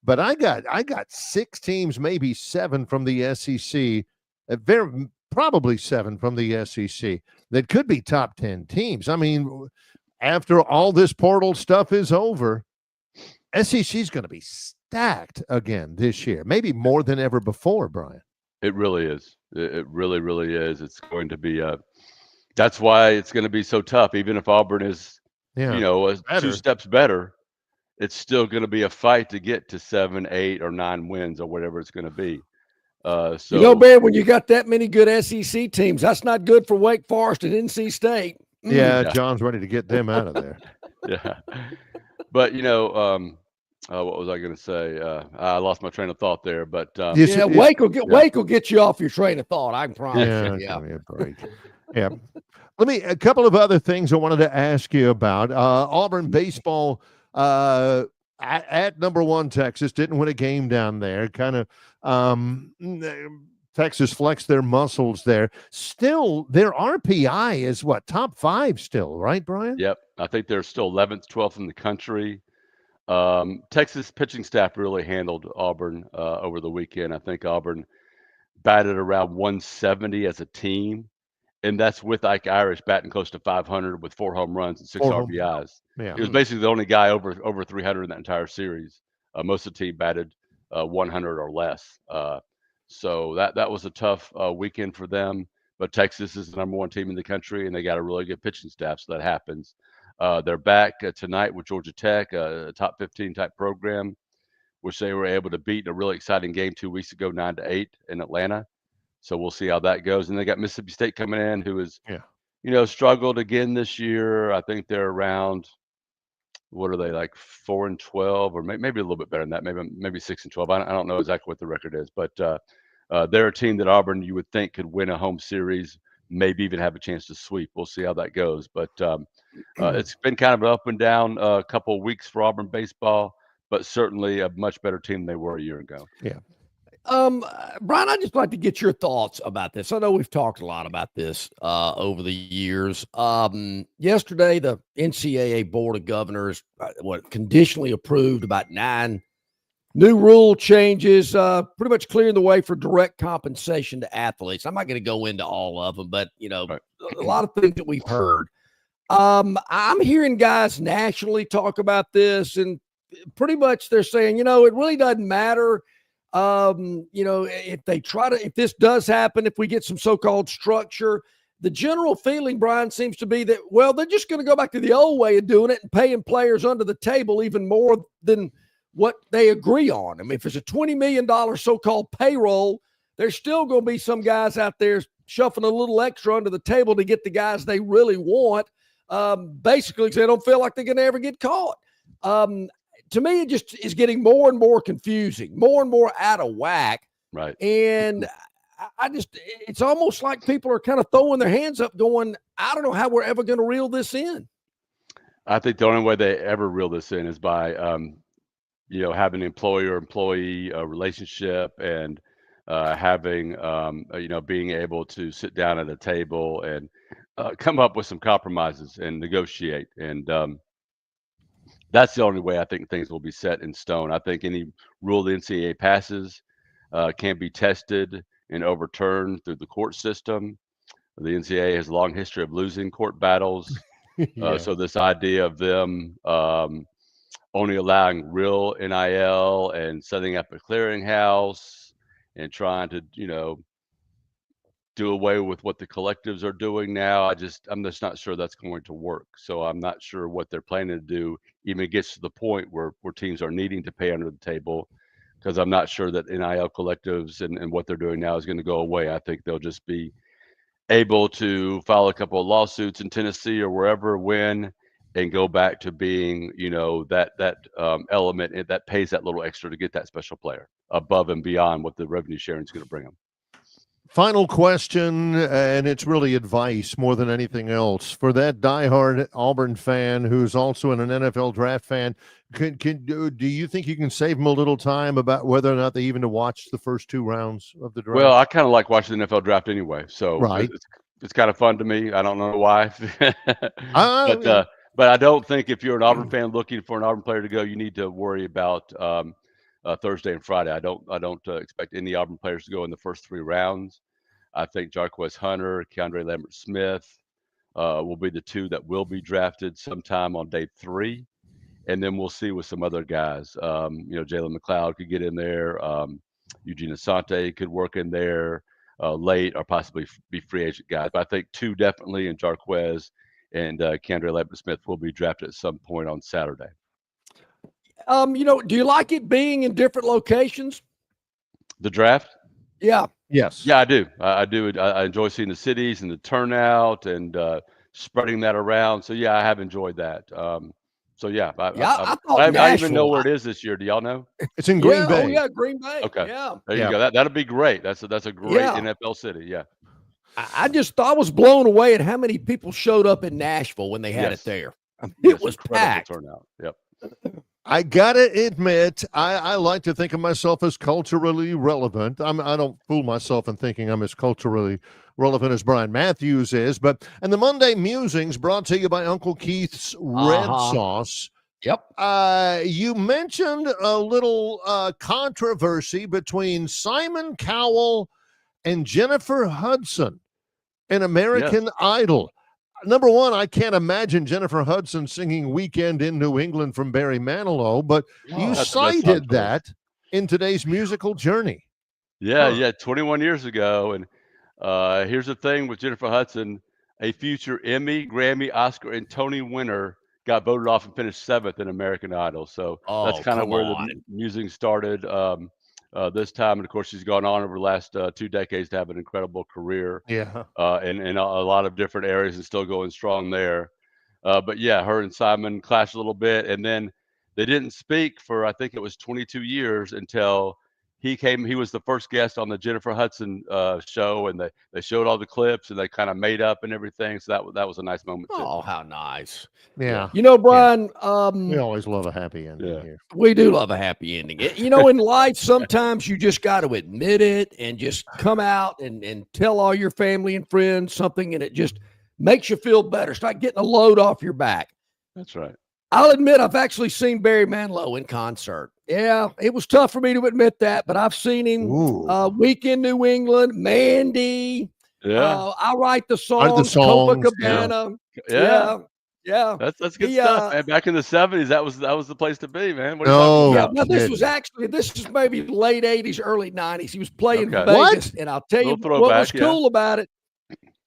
But I got 6 teams, maybe 7 from the SEC, probably 7 from the SEC that could be top 10 teams. I mean, after all this portal stuff is over, SEC is going to be stacked again this year, maybe more than ever before, Bryan. It really is. It really, really is. It's going to be that's why it's going to be so tough. Even if Auburn is, 2 steps better, it's still going to be a fight to get to 7, 8, or 9 wins or whatever it's going to be. So Ben, when you got that many good SEC teams, that's not good for Wake Forest and NC State. Yeah, John's ready to get them out of there. Yeah. But, what was I going to say? I lost my train of thought there. But Wake will get you off your train of thought. I can promise you. Yeah. A couple of other things I wanted to ask you about. Auburn baseball at number 1 Texas didn't win a game down there. Kind of Texas flexed their muscles there. Still, their RPI is top 5 still, right, Bryan? Yep. I think they're still 11th, 12th in the country. Texas pitching staff really handled Auburn over the weekend. I think Auburn batted around 170 as a team, and that's with Ike Irish batting close to 500 with 4 home runs and 6 RBIs. Yeah. He was basically the only guy over 300 in that entire series. Most of the team batted 100 or less. So that was a tough weekend for them. But Texas is the number 1 team in the country, and they got a really good pitching staff, so that happens. They're back tonight with Georgia Tech, a top 15 type program, which they were able to beat in a really exciting game 2 weeks ago, 9-8 in Atlanta. So we'll see how that goes. And they got Mississippi State coming in, who is, struggled again this year. I think they're around, what are they, like 4-12, or maybe a little bit better than that, maybe 6-12. I don't know exactly what the record is, but they're a team that Auburn, you would think, could win a home series, maybe even have a chance to sweep. We'll see how that goes. But it's been kind of an up and down couple of weeks for Auburn baseball, but certainly a much better team than they were a year ago. Yeah. Bryan, I'd just like to get your thoughts about this. I know we've talked a lot about this over the years. Yesterday, the NCAA Board of Governors conditionally approved about 9 New rule changes, pretty much clearing the way for direct compensation to athletes. I'm not going to go into all of them, but Right. a lot of things that we've heard. I'm hearing guys nationally talk about this, and pretty much they're saying, it really doesn't matter. If this does happen, if we get some so-called structure, the general feeling, Brian, seems to be that, well, they're just going to go back to the old way of doing it and paying players under the table even more than what they agree on. I mean, if it's a $20 million so-called payroll, there's still going to be some guys out there shuffling a little extra under the table to get the guys they really want, basically because they don't feel like they're going to ever get caught. To me, it just is getting more and more confusing, more and more out of whack. Right. And it's almost like people are kind of throwing their hands up going, I don't know how we're ever going to reel this in. I think the only way they ever reel this in is by, having an employer-employee relationship and having, being able to sit down at a table and come up with some compromises and negotiate. And that's the only way I think things will be set in stone. I think any rule the NCAA passes can be tested and overturned through the court system. The NCAA has a long history of losing court battles. Yeah. So this idea of them only allowing real NIL and setting up a clearinghouse and trying to, do away with what the collectives are doing now, I'm just not sure that's going to work. So I'm not sure what they're planning to do even gets to the point where teams are needing to pay under the table, because I'm not sure that NIL collectives and what they're doing now is going to go away. I think they'll just be able to file a couple of lawsuits in Tennessee or wherever, win, and go back to being, that element that pays that little extra to get that special player above and beyond what the revenue sharing is going to bring them. Final question, and it's really advice more than anything else. For that diehard Auburn fan who's also an NFL draft fan, do you think you can save them a little time about whether or not they even to watch the first 2 rounds of the draft? Well, I kind of like watching the NFL draft anyway, so right. It's kind of fun to me. I don't know why, but I don't think if you're an Auburn fan looking for an Auburn player to go, you need to worry about Thursday and Friday. I don't expect any Auburn players to go in the first 3 rounds. I think Jarquez Hunter, Keandre Lambert-Smith will be the 2 that will be drafted sometime on day 3. And then we'll see with some other guys. Jalen McLeod could get in there. Eugene Asante could work in there late, or possibly be free agent guys. But I think 2 definitely, and Jarquez and Keandre Lambert-Smith will be drafted at some point on Saturday. Do you like it being in different locations? The draft? Yeah. Yes. Yeah, I do. I do. I enjoy seeing the cities and the turnout and spreading that around. So yeah, I have enjoyed that. So yeah, I even know where it is this year. Do y'all know? It's in Green Bay. Oh yeah, Green Bay. Okay. Yeah. There you go. That'll be great. That's a great NFL city. Yeah. I was blown away at how many people showed up in Nashville when they had it there. It was packed. Turnout. Yep. I gotta admit, I like to think of myself as culturally relevant. I don't fool myself in thinking I'm as culturally relevant as Bryan Matthews is. And the Monday Musings brought to you by Uncle Keith's Red Sauce. Yep. You mentioned a little controversy between Simon Cowell and Jennifer Hudson in American Idol. Number one, I can't imagine Jennifer Hudson singing Weekend in New England from Barry Manilow, but you cited that in today's musical journey. Yeah, 21 years ago. And here's the thing with Jennifer Hudson, a future Emmy, Grammy, Oscar, and Tony winner got voted off and finished 7th in American Idol. So that's kind of where the music started this time. And of course, she's gone on over the last 2 decades to have an incredible career. Yeah. In a lot of different areas and still going strong there. But yeah, her and Simon clashed a little bit. And then they didn't speak for, I think it was 22 years until he came. He was the first guest on the Jennifer Hudson show, and they showed all the clips and they kind of made up and everything. So that was a nice moment too. Oh, how nice. Yeah. Brian, we always love a happy ending here. We do love a happy ending. In life, sometimes you just got to admit it and just come out and tell all your family and friends something, and it just makes you feel better. Start getting a load off your back. That's right. I'll admit I've actually seen Barry Manilow in concert. Yeah, it was tough for me to admit that, but I've seen him week in New England, Mandy. Yeah. I write the Write the songs, songs, Copacabana. Yeah. Yeah. That's good stuff, man. Back in the 70s, that was the place to be, man. What are you No. talking Yeah, about? now this is maybe late 80s, early 90s. He was playing Okay. Vegas, What? and I'll tell you Little what was throwback, yeah. cool about it.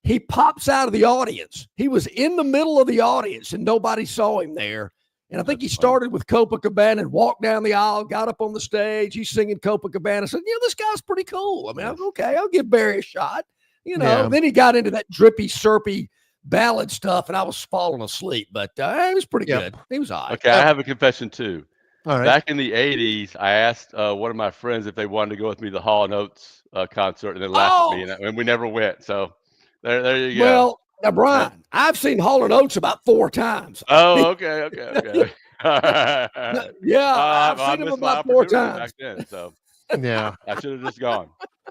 He pops out of the audience. He was in the middle of the audience, and nobody saw him there. And I think he started with Copacabana and walked down the aisle, got up on the stage. He's singing Copacabana. Said, this guy's pretty cool. I mean, okay, I'll give Barry a shot. Then he got into that drippy, syrupy ballad stuff, and I was falling asleep. But it was pretty good. He was all right. Okay, I have a confession too. All right. Back in the 80s, I asked one of my friends if they wanted to go with me to the Hall & Oates concert, and they laughed at me, and we never went. So there you go. Well, now, Brian, I've seen Hall & Oates about 4 times. Oh, okay. Yeah, I've seen him about 4 times. Back then, so Yeah. I should have just gone.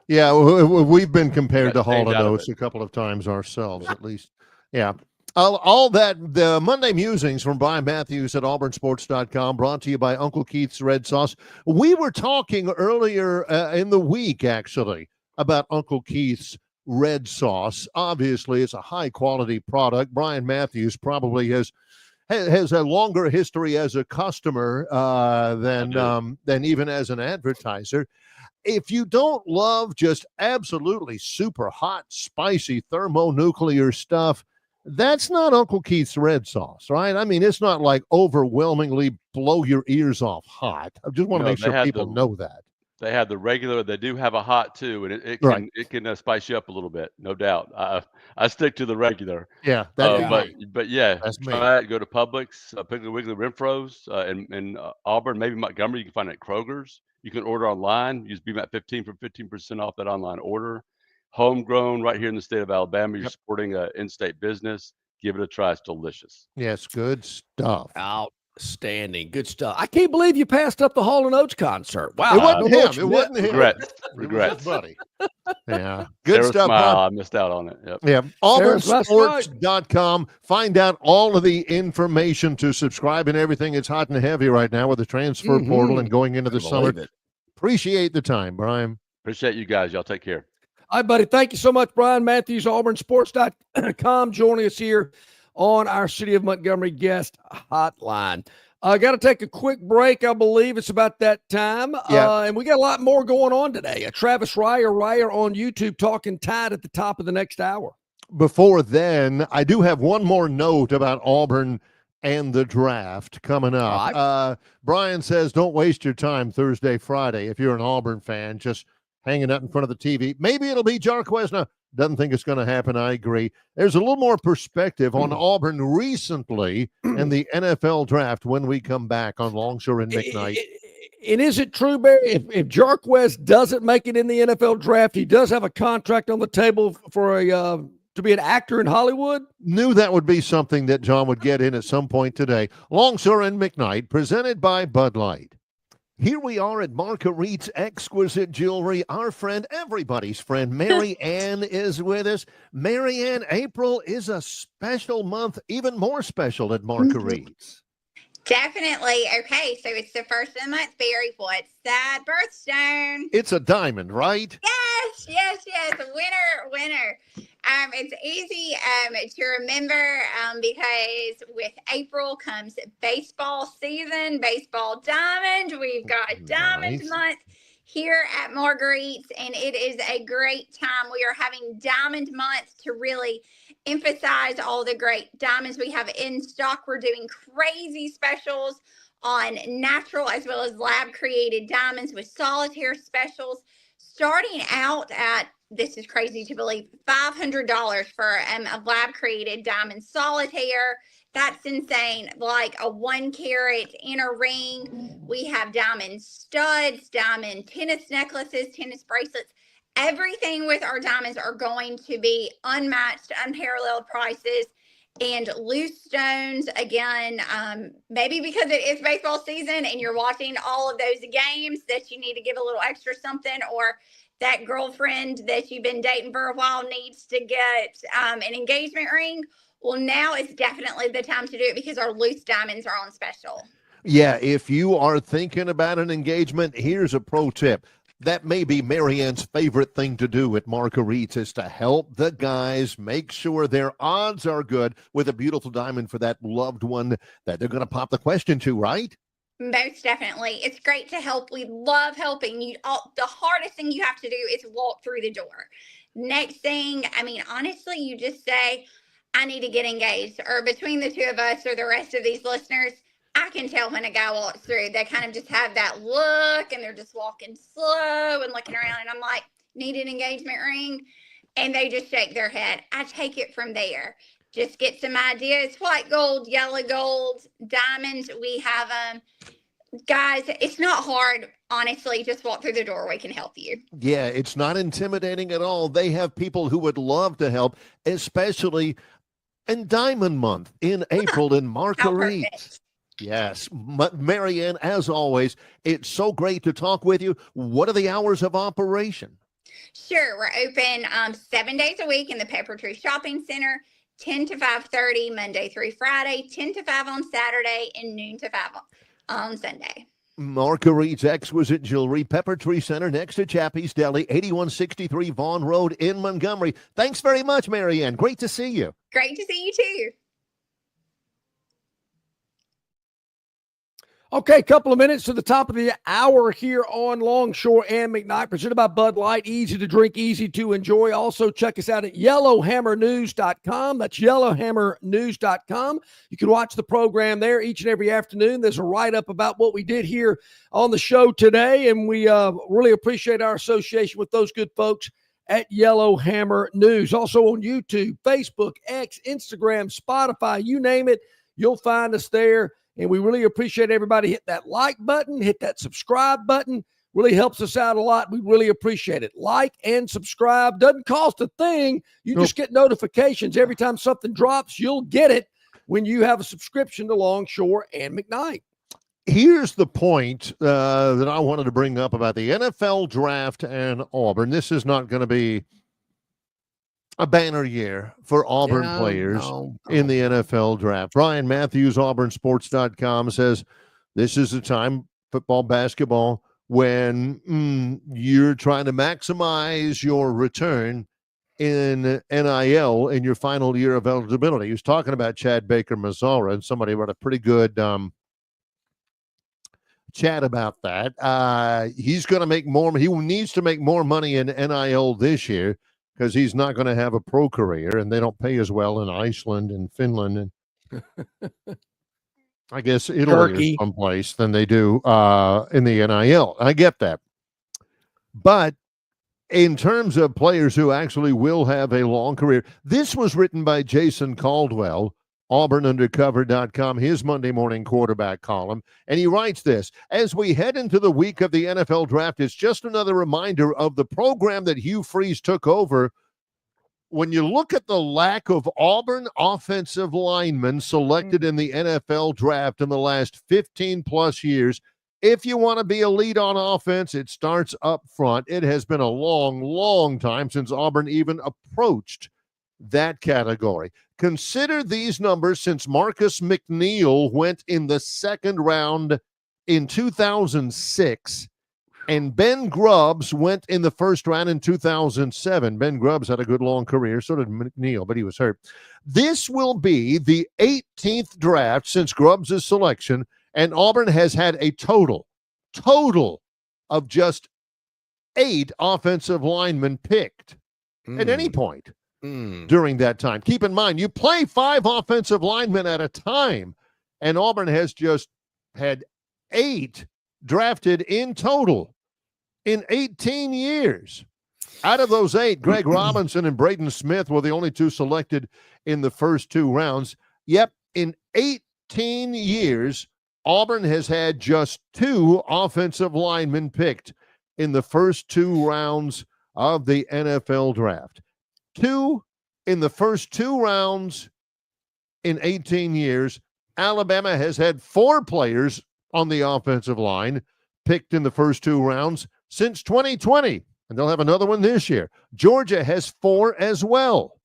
Yeah, we've been compared to Got Hall changed & out of Oates it. a couple of times ourselves, at least. Yeah. All that, the Monday musings from Bryan Matthews at auburnsports.com, brought to you by Uncle Keith's Red Sauce. We were talking earlier in the week, actually, about Uncle Keith's Red Sauce. Obviously, it's a high-quality product. Bryan Matthews probably has a longer history as a customer than even as an advertiser. If you don't love just absolutely super hot, spicy thermonuclear stuff, that's not Uncle Keith's Red Sauce, right? I mean, it's not like overwhelmingly blow your ears off hot. I just want to make sure people know that. They have the regular. They do have a hot too, and it can spice you up a little bit, no doubt. I stick to the regular. Yeah, but yeah, that's me. try it. Go to Publix, Piggly Wiggly, Renfro's, in Auburn, maybe Montgomery. You can find it at Kroger's. You can order online. Use BMAT 15 for 15% off that online order. Homegrown, right here in the state of Alabama. You're supporting an in-state business. Give it a try. It's delicious. Yes, good stuff. Outstanding. Good stuff. I can't believe you passed up the Hall & Oates concert. Wow. It wasn't him. It wasn't him. Regrets. Buddy. Yeah. Good Sarah stuff. Smile, I missed out on it. Yep. Yeah. AuburnSports.com. Find out all of the information to subscribe and everything. It's hot and heavy right now with the transfer portal and going into the summer. Appreciate the time, Brian. Appreciate you guys. Y'all take care. All right, buddy. Thank you so much, Bryan Matthews, AuburnSports.com, joining us here on our City of Montgomery guest hotline. I got to take a quick break. I believe it's about that time. And we got a lot more going on today. Travis Reier on YouTube talking Tide at the top of the next hour. Before then, I do have one more note about Auburn and the draft coming up. Right. Brian says, don't waste your time Thursday, Friday. If you're an Auburn fan, just hanging out in front of the TV. Maybe it'll be Jarquez. No, doesn't think it's going to happen. I agree. There's a little more perspective on Auburn recently in the NFL draft when we come back on Longshore and McKnight. And is it true, Barry, if Jarquez doesn't make it in the NFL draft, he does have a contract on the table for to be an actor in Hollywood? Knew that would be something that John would get in at some point today. Longshore and McKnight, presented by Bud Light. Here we are at Marguerite's Exquisite Jewelry. Our friend, everybody's friend, Mary Ann is with us. Mary Ann, April is a special month, even more special at Marguerite's. Definitely. Okay, so it's the first of the month, Barry. What's that birthstone? It's a diamond, right? Yes. Winner. It's easy to remember because with April comes baseball season, baseball diamond. We've got diamond month here at Marguerite's, and it is a great time. We are having diamond month to really emphasize all the great diamonds we have in stock. We're doing crazy specials on natural as well as lab created diamonds with solitaire specials starting out at, this is crazy to believe, $500 for a lab created diamond solitaire. That's insane. Like a 1 carat inner ring. We have diamond studs, diamond tennis necklaces, tennis bracelets. Everything with our diamonds are going to be unmatched, unparalleled prices. And loose stones, again, maybe because it is baseball season and you're watching all of those games that you need to give a little extra something, or that girlfriend that you've been dating for a while needs to get an engagement ring. Well, now is definitely the time to do it because our loose diamonds are on special. Yeah, if you are thinking about an engagement, here's a pro tip. That may be Marianne's favorite thing to do at Marguerite's is to help the guys make sure their odds are good with a beautiful diamond for that loved one that they're going to pop the question to, right? Most definitely. It's great to help. We love helping you. The hardest thing you have to do is walk through the door. Next thing, I mean, honestly, you just say, I need to get engaged. Or between the two of us or the rest of these listeners, I can tell when a guy walks through. They kind of just have that look and they're just walking slow and looking around. And I'm like, need an engagement ring? And they just shake their head. I take it from there. Just get some ideas. White gold, yellow gold, diamonds. We have them. Guys, it's not hard. Honestly, just walk through the door. We can help you. Yeah, it's not intimidating at all. They have people who would love to help, especially in Diamond Month in April in Marguerite. Yes, Marianne, as always, it's so great to talk with you. What are the hours of operation? Sure, we're open 7 days a week in the Pepper Tree Shopping Center, 10 to 5:30 Monday through Friday, 10 to 5 on Saturday, and noon to 5 on Sunday. Marguerite's Exquisite Jewelry, Pepper Tree Center next to Chappie's Deli, 8163 Vaughn Road in Montgomery. Thanks very much, Marianne. Great to see you. Great to see you too. Okay, couple of minutes to the top of the hour here on Longshore and McKnight, presented by Bud Light. Easy to drink, easy to enjoy. Also, check us out at yellowhammernews.com. That's yellowhammernews.com. You can watch the program there each and every afternoon. There's a write-up about what we did here on the show today, and we really appreciate our association with those good folks at Yellowhammer News. Also on YouTube, Facebook, X, Instagram, Spotify, you name it, you'll find us there. And we really appreciate everybody hit that like button, hit that subscribe button. Really helps us out a lot. We really appreciate it. Like and subscribe. Doesn't cost a thing. You just get notifications. Every time something drops, you'll get it when you have a subscription to Longshore and McKnight. Here's the point that I wanted to bring up about the NFL draft and Auburn. This is not going to be a banner year for Auburn players in the NFL draft. Bryan Matthews, AuburnSports.com says this is a time, football, basketball, when you're trying to maximize your return in NIL in your final year of eligibility. He was talking about Chad Baker-Mazara, and somebody wrote a pretty good chat about that. He's going to make more. He needs to make more money in NIL this year, because he's not going to have a pro career, and they don't pay as well in Iceland and Finland and I guess Italy or someplace than they do in the NIL. I get that. But in terms of players who actually will have a long career, this was written by Jason Caldwell, AuburnUndercover.com, his Monday morning quarterback column. And he writes this: as we head into the week of the NFL draft, it's just another reminder of the program that Hugh Freeze took over. When you look at the lack of Auburn offensive linemen selected in the NFL draft in the last 15 plus years, if you want to be elite on offense, it starts up front. It has been a long, long time since Auburn even approached that category. Consider these numbers since Marcus McNeil went in the second round in 2006, and Ben Grubbs went in the first round in 2007. Ben Grubbs had a good long career, so did McNeil, but he was hurt. This will be the 18th draft since Grubbs' selection, and Auburn has had a total of just 8 offensive linemen picked at any point during that time. Keep in mind, you play 5 offensive linemen at a time, and Auburn has just had 8 drafted in total in 18 years. Out of those 8, Greg Robinson and Braden Smith were the only 2 selected in the first 2 rounds. Yep, in 18 years, Auburn has had just 2 offensive linemen picked in the first 2 rounds of the NFL draft. 2 in the first 2 rounds in 18 years. Alabama has had 4 players on the offensive line picked in the first 2 rounds since 2020, and they'll have another one this year. Georgia has 4 as well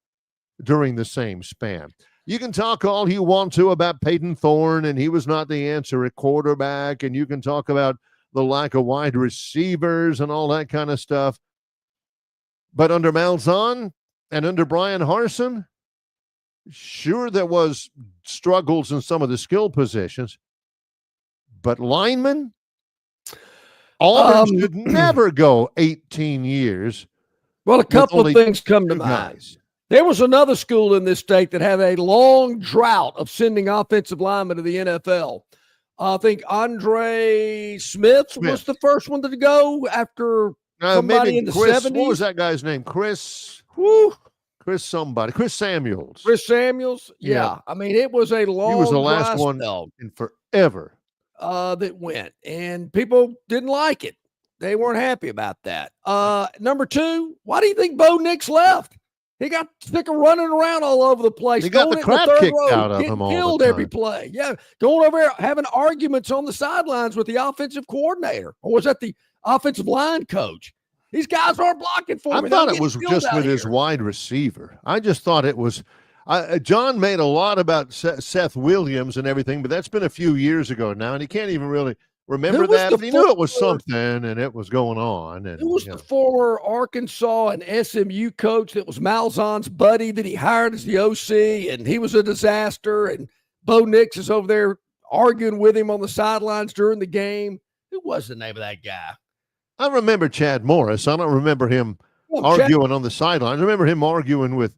during the same span. You can talk all you want to about Peyton Thorne, and he was not the answer at quarterback, and you can talk about the lack of wide receivers and all that kind of stuff. But under Malzahn and under Brian Harsin, sure, there was struggles in some of the skill positions, but linemen, Auburn should never go 18 years. Well, a couple of things come to mind. Guys. There was another school in this state that had a long drought of sending offensive linemen to the NFL. I think Andre Smith was the first one to go after somebody in the Chris, 70s. What was that guy's name? Chris somebody. Chris Samuels. Chris Samuels? Yeah. I mean, it was a long He was the last one in forever. That went, and people didn't like it. They weren't happy about that. Number two, why do you think Bo Nix left? He got sick of running around all over the place. He got the crap kicked out of him all the killed time. every play. Yeah, going over there having arguments on the sidelines with the offensive coordinator, or was that the offensive line coach? These guys aren't blocking for me. I thought it was just with his wide receiver. I just thought it was. John made a lot about Seth Williams and everything, but that's been a few years ago now, and he can't even really remember that. But he knew it was something, and it was going on. And it was the former Arkansas and SMU coach that was Malzahn's buddy that he hired as the OC, and he was a disaster. And Bo Nix is over there arguing with him on the sidelines during the game. Who was the name of that guy? I remember Chad Morris. I don't remember him arguing on the sidelines. I remember him arguing with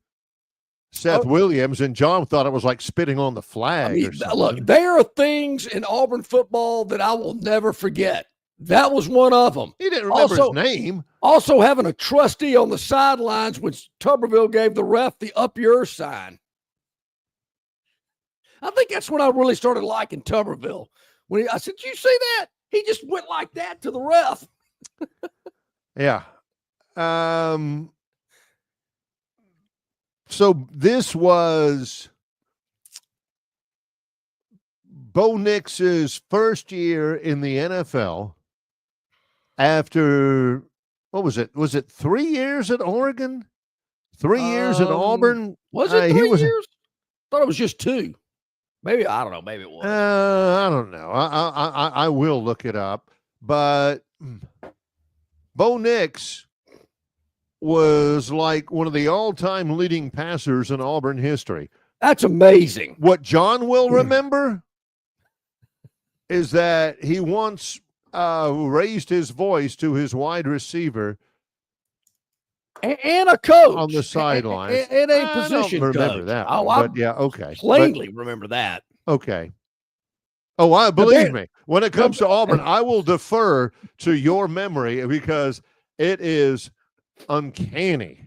Seth Williams, and John thought it was like spitting on the flag. Or something. Look, there are things in Auburn football that I will never forget. That was one of them. He didn't remember his name. Also having a trustee on the sidelines when Tuberville gave the ref the up yours sign. I think that's when I really started liking Tuberville. When I said, "Did you see that?" He just went like that to the ref. Yeah. So this was Bo Nix's first year in the NFL after, what was it? Was it 3 years at Oregon? 3 years at Auburn? Was it 3 years? I thought it was just 2. Maybe, I don't know. Maybe it was. I don't know. I will look it up. But Bo Nix was like one of the all-time leading passers in Auburn history. That's amazing. What John will remember is that he once raised his voice to his wide receiver and a coach on the sideline. And a position coach. I don't remember that. But yeah, okay. Plainly remember that. Okay. Oh, believe me, when it comes to Auburn, I will defer to your memory because it is uncanny.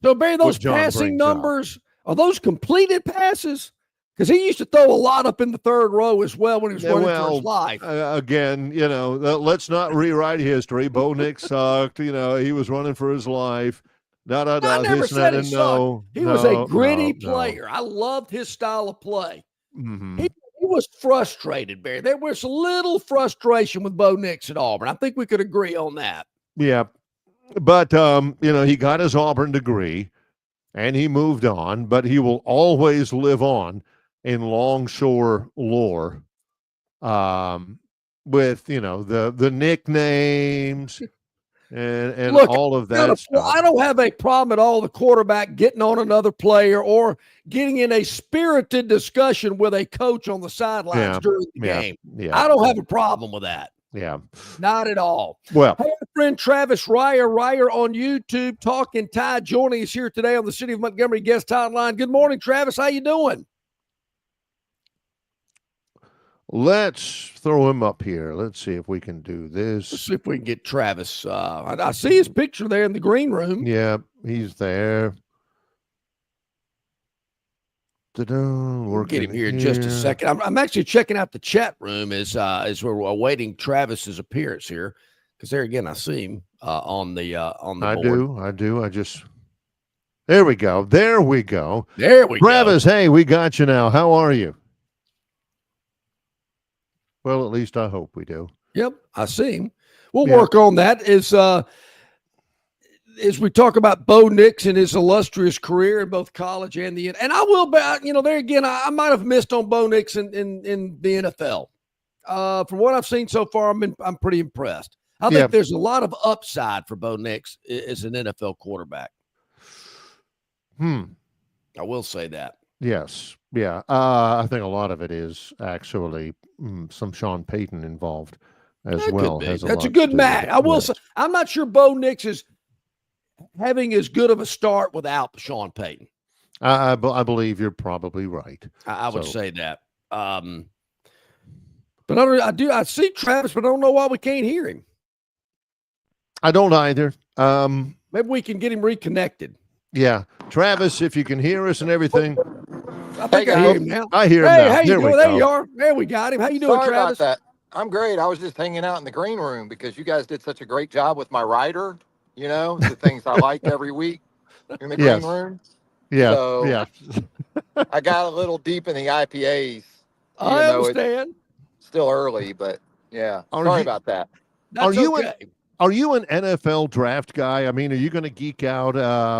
So, Barry, those passing numbers, are those completed passes? Because he used to throw a lot up in the third row as well when he was running for his life. Again, let's not rewrite history. Bo Nix sucked. He was running for his life. I never said he sucked. He was a gritty player. I loved his style of play. Mm-hmm. He was frustrated, Barry. There was a little frustration with Bo Nix at Auburn. I think we could agree on that. Yeah. But, he got his Auburn degree and he moved on, but he will always live on in Longshore lore with, the nicknames and look, all of that stuff. I don't have a problem at all the quarterback getting on another player or getting in a spirited discussion with a coach on the sidelines during the game. Yeah. I don't have a problem with that. Yeah. Not at all. Well, hey, our friend Travis Reier on YouTube, Talkin Tide, joining us here today on the City of Montgomery Guest Hotline. Good morning, Travis. How you doing? Let's throw him up here. Let's see if we can do this. Let's see if we can get Travis. I see his picture there in the green room. Yeah, he's there. We'll get him here in just a second. I'm actually checking out the chat room as we're awaiting Travis's appearance here, because there again I see him on the board. I do. There we go. Travis, hey, we got you now. How are you? Well, at least I hope we do. Yep, I see him. We'll work on that. as we talk about Bo Nix and his illustrious career in both college and and I will bet, there again, I might have missed on Bo Nix in the NFL. From what I've seen so far, I'm pretty impressed. I think there's a lot of upside for Bo Nix as an NFL quarterback. I will say that. Yes. Yeah. I think a lot of it is actually some Sean Payton involved as well. That's a good match. I will say, I'm not sure Bo Nix is having as good of a start without Sean Payton. I believe you're probably right. I would say that. But I see Travis, but I don't know why we can't hear him. I don't either. Maybe we can get him reconnected. Yeah. Travis, if you can hear us and everything. I think I hear him now. I hear him now. How you doing? There you are. There we got him. How you doing, Sorry Travis? about that. I'm great. I was just hanging out in the green room because you guys did such a great job with my rider, the things I like every week in the green room. Yeah. So I got a little deep in the IPAs. I understand. It's still early, but sorry about that. That's okay. Are you an NFL draft guy? I mean, are you going to geek out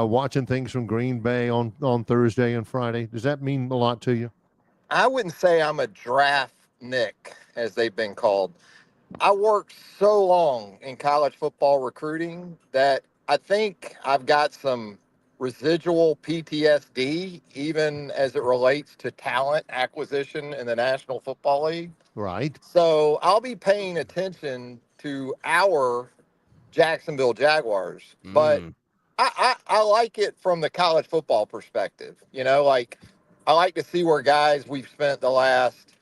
watching things from Green Bay on Thursday and Friday? Does that mean a lot to you? I wouldn't say I'm a draft Nick, as they've been called. I worked so long in college football recruiting that I think I've got some residual PTSD, even as it relates to talent acquisition in the National Football League. Right. So I'll be paying attention to our Jacksonville Jaguars, but I like it from the college football perspective. I like to see where guys we've spent the last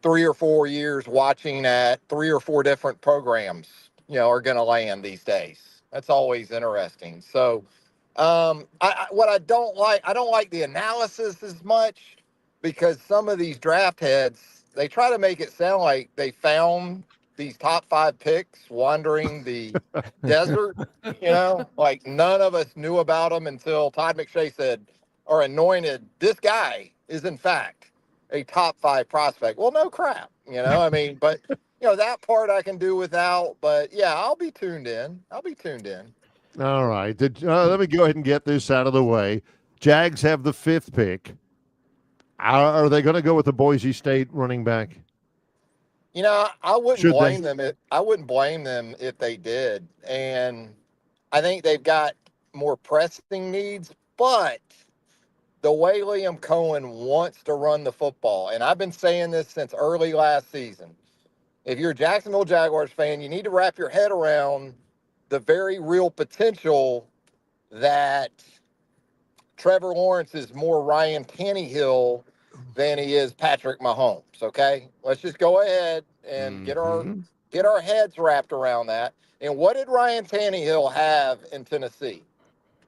3 or 4 years watching at 3 or 4 different programs, are going to land these days. That's always interesting. So what I don't like the analysis as much, because some of these draft heads, they try to make it sound like they found these top 5 picks wandering the desert, like none of us knew about them until Todd McShay said, or anointed, this guy is in fact a top 5 prospect. Well, no crap, but that part I can do without, but I'll be tuned in. All right. Let me go ahead and get this out of the way. Jags have the 5th pick. Are they going to go with the Boise State running back? I wouldn't blame them. I wouldn't blame them if they did. And I think they've got more pressing needs, but the way Liam Cohen wants to run the football, and I've been saying this since early last season, if you're a Jacksonville Jaguars fan, you need to wrap your head around the very real potential that Trevor Lawrence is more Ryan Tannehill than he is Patrick Mahomes. Okay, let's just go ahead and get our heads wrapped around that. And what did Ryan Tannehill have in Tennessee?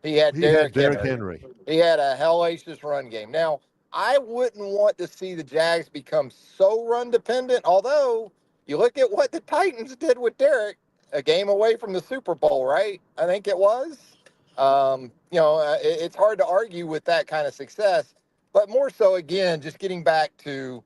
He had Derrick Henry. He had a hellacious run game. Now, I wouldn't want to see the Jags become so run dependent. Although you look at what the Titans did with Derrick, a game away from the Super Bowl, right? I think it was. It's hard to argue with that kind of success. But more so, again, just getting back to,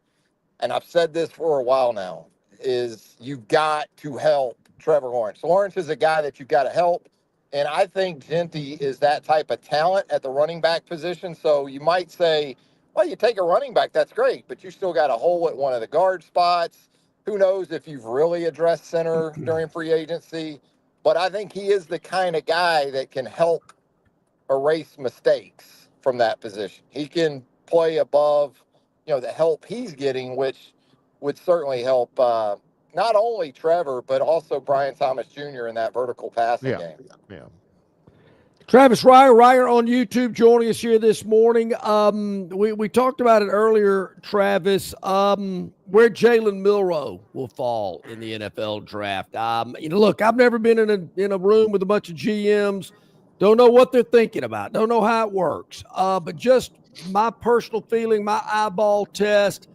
and I've said this for a while now, is you've got to help Trevor Lawrence. Lawrence is a guy that you've got to help. And I think Genty is that type of talent at the running back position. So you might say, well, you take a running back, that's great, but you still got a hole at one of the guard spots. Who knows if you've really addressed center during free agency. But I think he is the kind of guy that can help erase mistakes from that position. He can play above, the help he's getting, which would certainly help not only Trevor, but also Brian Thomas Jr. in that vertical passing game. Yeah. Travis Reier on YouTube joining us here this morning. We talked about it earlier, Travis, where Jalen Milroe will fall in the NFL draft. Look, I've never been in a room with a bunch of GMs. Don't know what they're thinking about. Don't know how it works. But just my personal feeling, my eyeball test,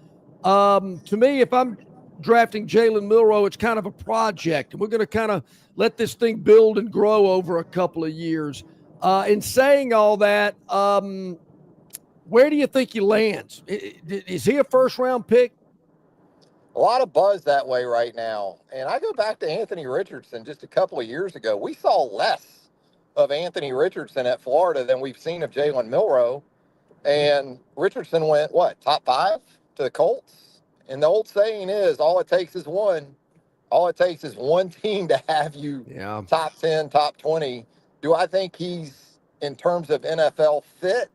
to me, if I'm drafting Jalen Milroe, it's kind of a project. And we're going to kind of let this thing build and grow over a couple of years. In saying all that, where do you think he lands? Is he a first-round pick? A lot of buzz that way right now. And I go back to Anthony Richardson just a couple of years ago. We saw less of Anthony Richardson at Florida than we've seen of Jalen Milroe. And Richardson went, top 5 to the Colts? And the old saying is, all it takes is one. All it takes is one team to have you top 10, top 20. Do I think he's, in terms of NFL fit,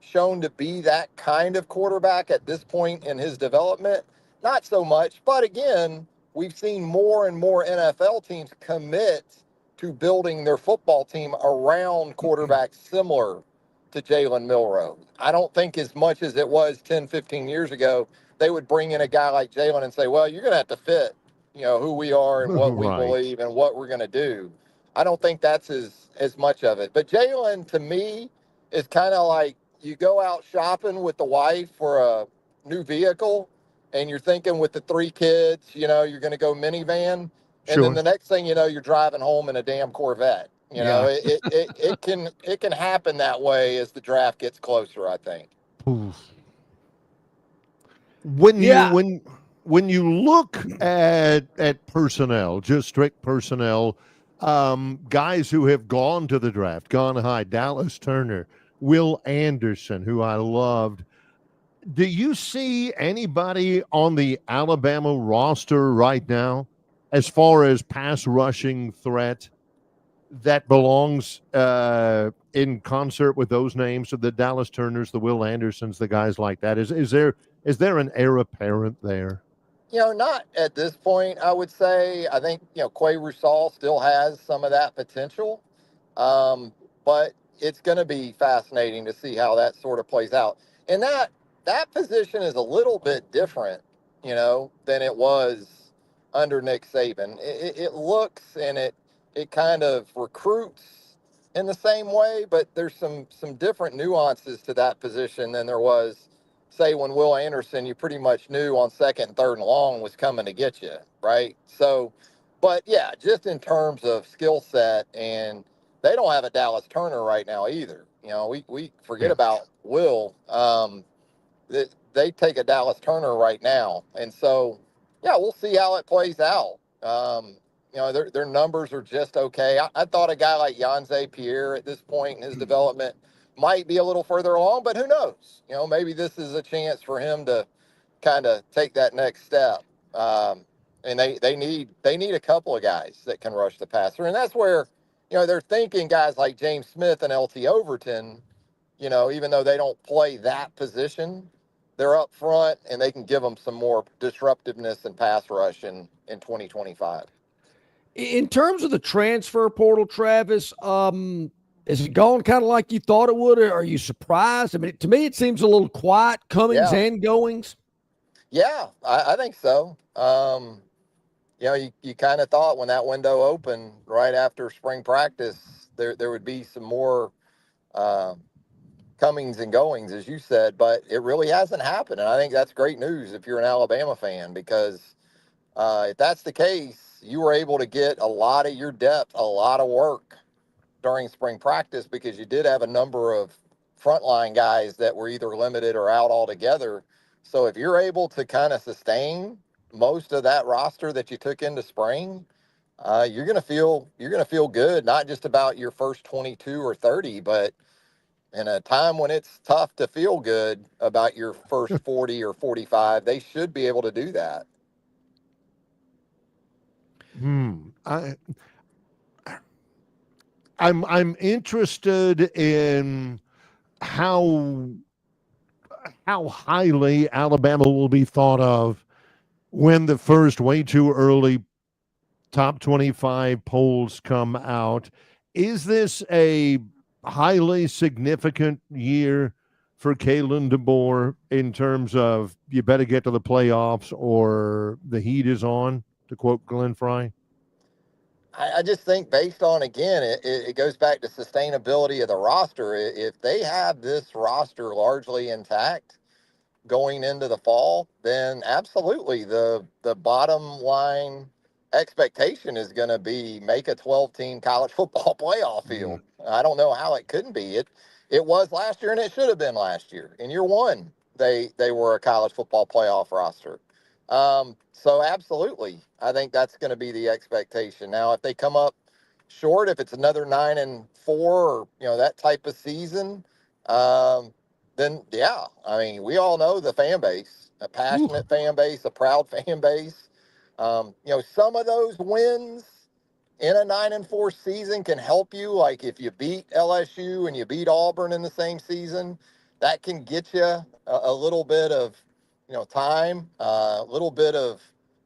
shown to be that kind of quarterback at this point in his development? Not so much. But again, we've seen more and more NFL teams commit to building their football team around quarterbacks similar to Jalen Milroe. I don't think as much as it was 10, 15 years ago, they would bring in a guy like Jalen and say, well, you're going to have to fit, who we are and what we believe and what we're going to do. I don't think that's as much of it. But Jalen, to me, is kind of like you go out shopping with the wife for a new vehicle, and you're thinking with the 3 kids, you're going to go minivan. And then the next thing you know, you're driving home in a damn Corvette. It can happen that way as the draft gets closer, I think. When you look at personnel, just strict personnel, guys who have gone to the draft, gone high, Dallas Turner, Will Anderson, who I loved. Do you see anybody on the Alabama roster right now, as far as pass rushing threat, that belongs in concert with those names of the Dallas Turners, the Will Andersons, the guys like that? Is there an heir apparent there? Not at this point, I would say. I think, Quay Rusal still has some of that potential. But it's going to be fascinating to see how that sort of plays out. And that position is a little bit different, than it was under Nick Saban. It looks and it kind of recruits in the same way, but there's some different nuances to that position than there was, say, when Will Anderson, you pretty much knew on 2nd and 3rd and long was coming to get you, right? So, but yeah, just in terms of skill set, and they don't have a Dallas Turner right now either. We forget about Will. They take a Dallas Turner right now. And so, yeah, we'll see how it plays out. Their numbers are just okay. I thought a guy like Yanze Pierre at this point in his development might be a little further along, but who knows? Maybe this is a chance for him to kind of take that next step. And they need a couple of guys that can rush the passer. And that's where, they're thinking guys like James Smith and LT Overton, even though they don't play that position, they're up front and they can give them some more disruptiveness and pass rush in 2025. In terms of the transfer portal, Travis, is it going kind of like you thought it would, or are you surprised? I mean, to me, it seems a little quiet, comings and goings. Yeah, I think so. You kind of thought when that window opened right after spring practice, there would be some more comings and goings, as you said, but it really hasn't happened. And I think that's great news if you're an Alabama fan, because if that's the case, you were able to get a lot of your depth, a lot of work during spring practice, because you did have a number of frontline guys that were either limited or out altogether. So if you're able to kind of sustain most of that roster that you took into spring, you're going to feel good, not just about your first 22 or 30, but in a time when it's tough to feel good about your first 40 or 45, they should be able to do that. I'm interested in how highly Alabama will be thought of when the first way too early top 25 polls come out. Is this a highly significant year for Kalen DeBoer in terms of you better get to the playoffs or the heat is on, to quote Glenn Fry? I just think based on, again, it goes back to sustainability of the roster. If they have this roster largely intact going into the fall, then absolutely the bottom line expectation is going to be make a 12-team college football playoff field. I don't know how it couldn't be. It was last year, and it should have been last year. In year one, they were a college football playoff roster. So absolutely, I think that's going to be the expectation. Now, if they come up short, if it's another 9-4 or, that type of season, then yeah, I mean, we all know the fan base, a passionate fan base, a proud fan base. Some of those wins in a 9-4 season can help you. Like if you beat LSU and you beat Auburn in the same season, that can get you a little bit of, time, a little bit of,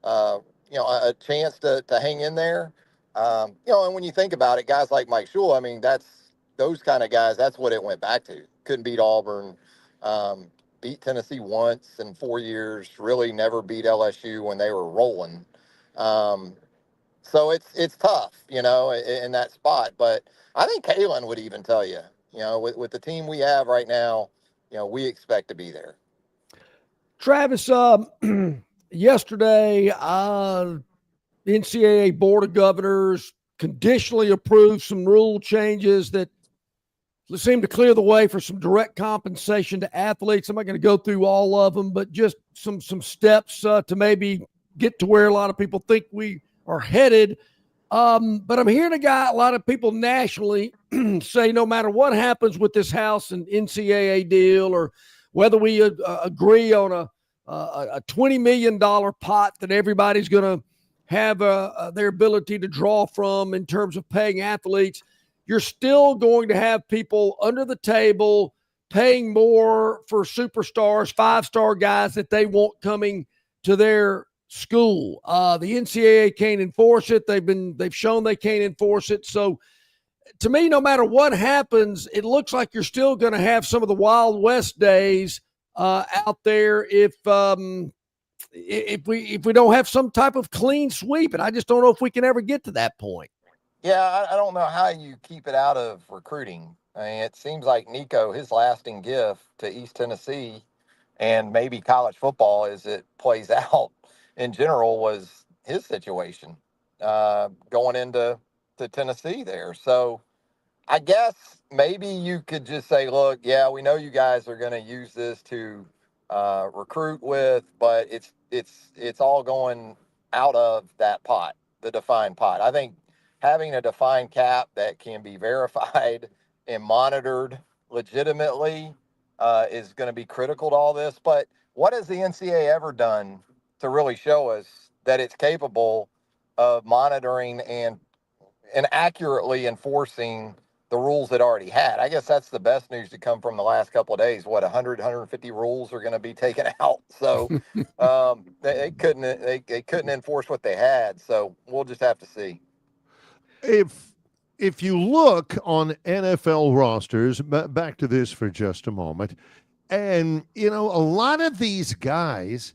a chance to hang in there. And when you think about it, guys like Mike Shule, I mean, those kind of guys, that's what it went back to. Couldn't beat Auburn, beat Tennessee once in 4 years, really never beat LSU when they were rolling. So it's tough, in that spot. But I think Kalen would even tell you, with the team we have right now, we expect to be there. Travis, yesterday, NCAA Board of Governors conditionally approved some rule changes that seem to clear the way for some direct compensation to athletes. I'm not going to go through all of them, but just some steps to maybe get to where a lot of people think we are headed. But I'm hearing a lot of people nationally say no matter what happens with this House and NCAA deal, or whether we agree on a $20 million pot that everybody's going to have their ability to draw from in terms of paying athletes, you're still going to have people under the table paying more for superstars, 5-star guys that they want coming to their school. The NCAA can't enforce it. They've shown they can't enforce it. So to me, no matter what happens, it looks like you're still going to have some of the Wild West days out there if we don't have some type of clean sweep. And I just don't know if we can ever get to that point. Yeah, I don't know how you keep it out of recruiting. I mean, it seems like Nico, his lasting gift to East Tennessee and maybe college football as it plays out in general was his situation going into Tennessee there. So I guess maybe you could just say, look, yeah, we know you guys are going to use this to recruit with, but it's all going out of that pot, the defined pot. I think having a defined cap that can be verified and monitored legitimately is going to be critical to all this. But what has the NCAA ever done to really show us that it's capable of monitoring and accurately enforcing the rules it already had? I guess that's the best news to come from the last couple of days. What, 150 rules are going to be taken out. So they couldn't enforce what they had. So we'll just have to see. If you look on NFL rosters, back to this for just a moment, and, a lot of these guys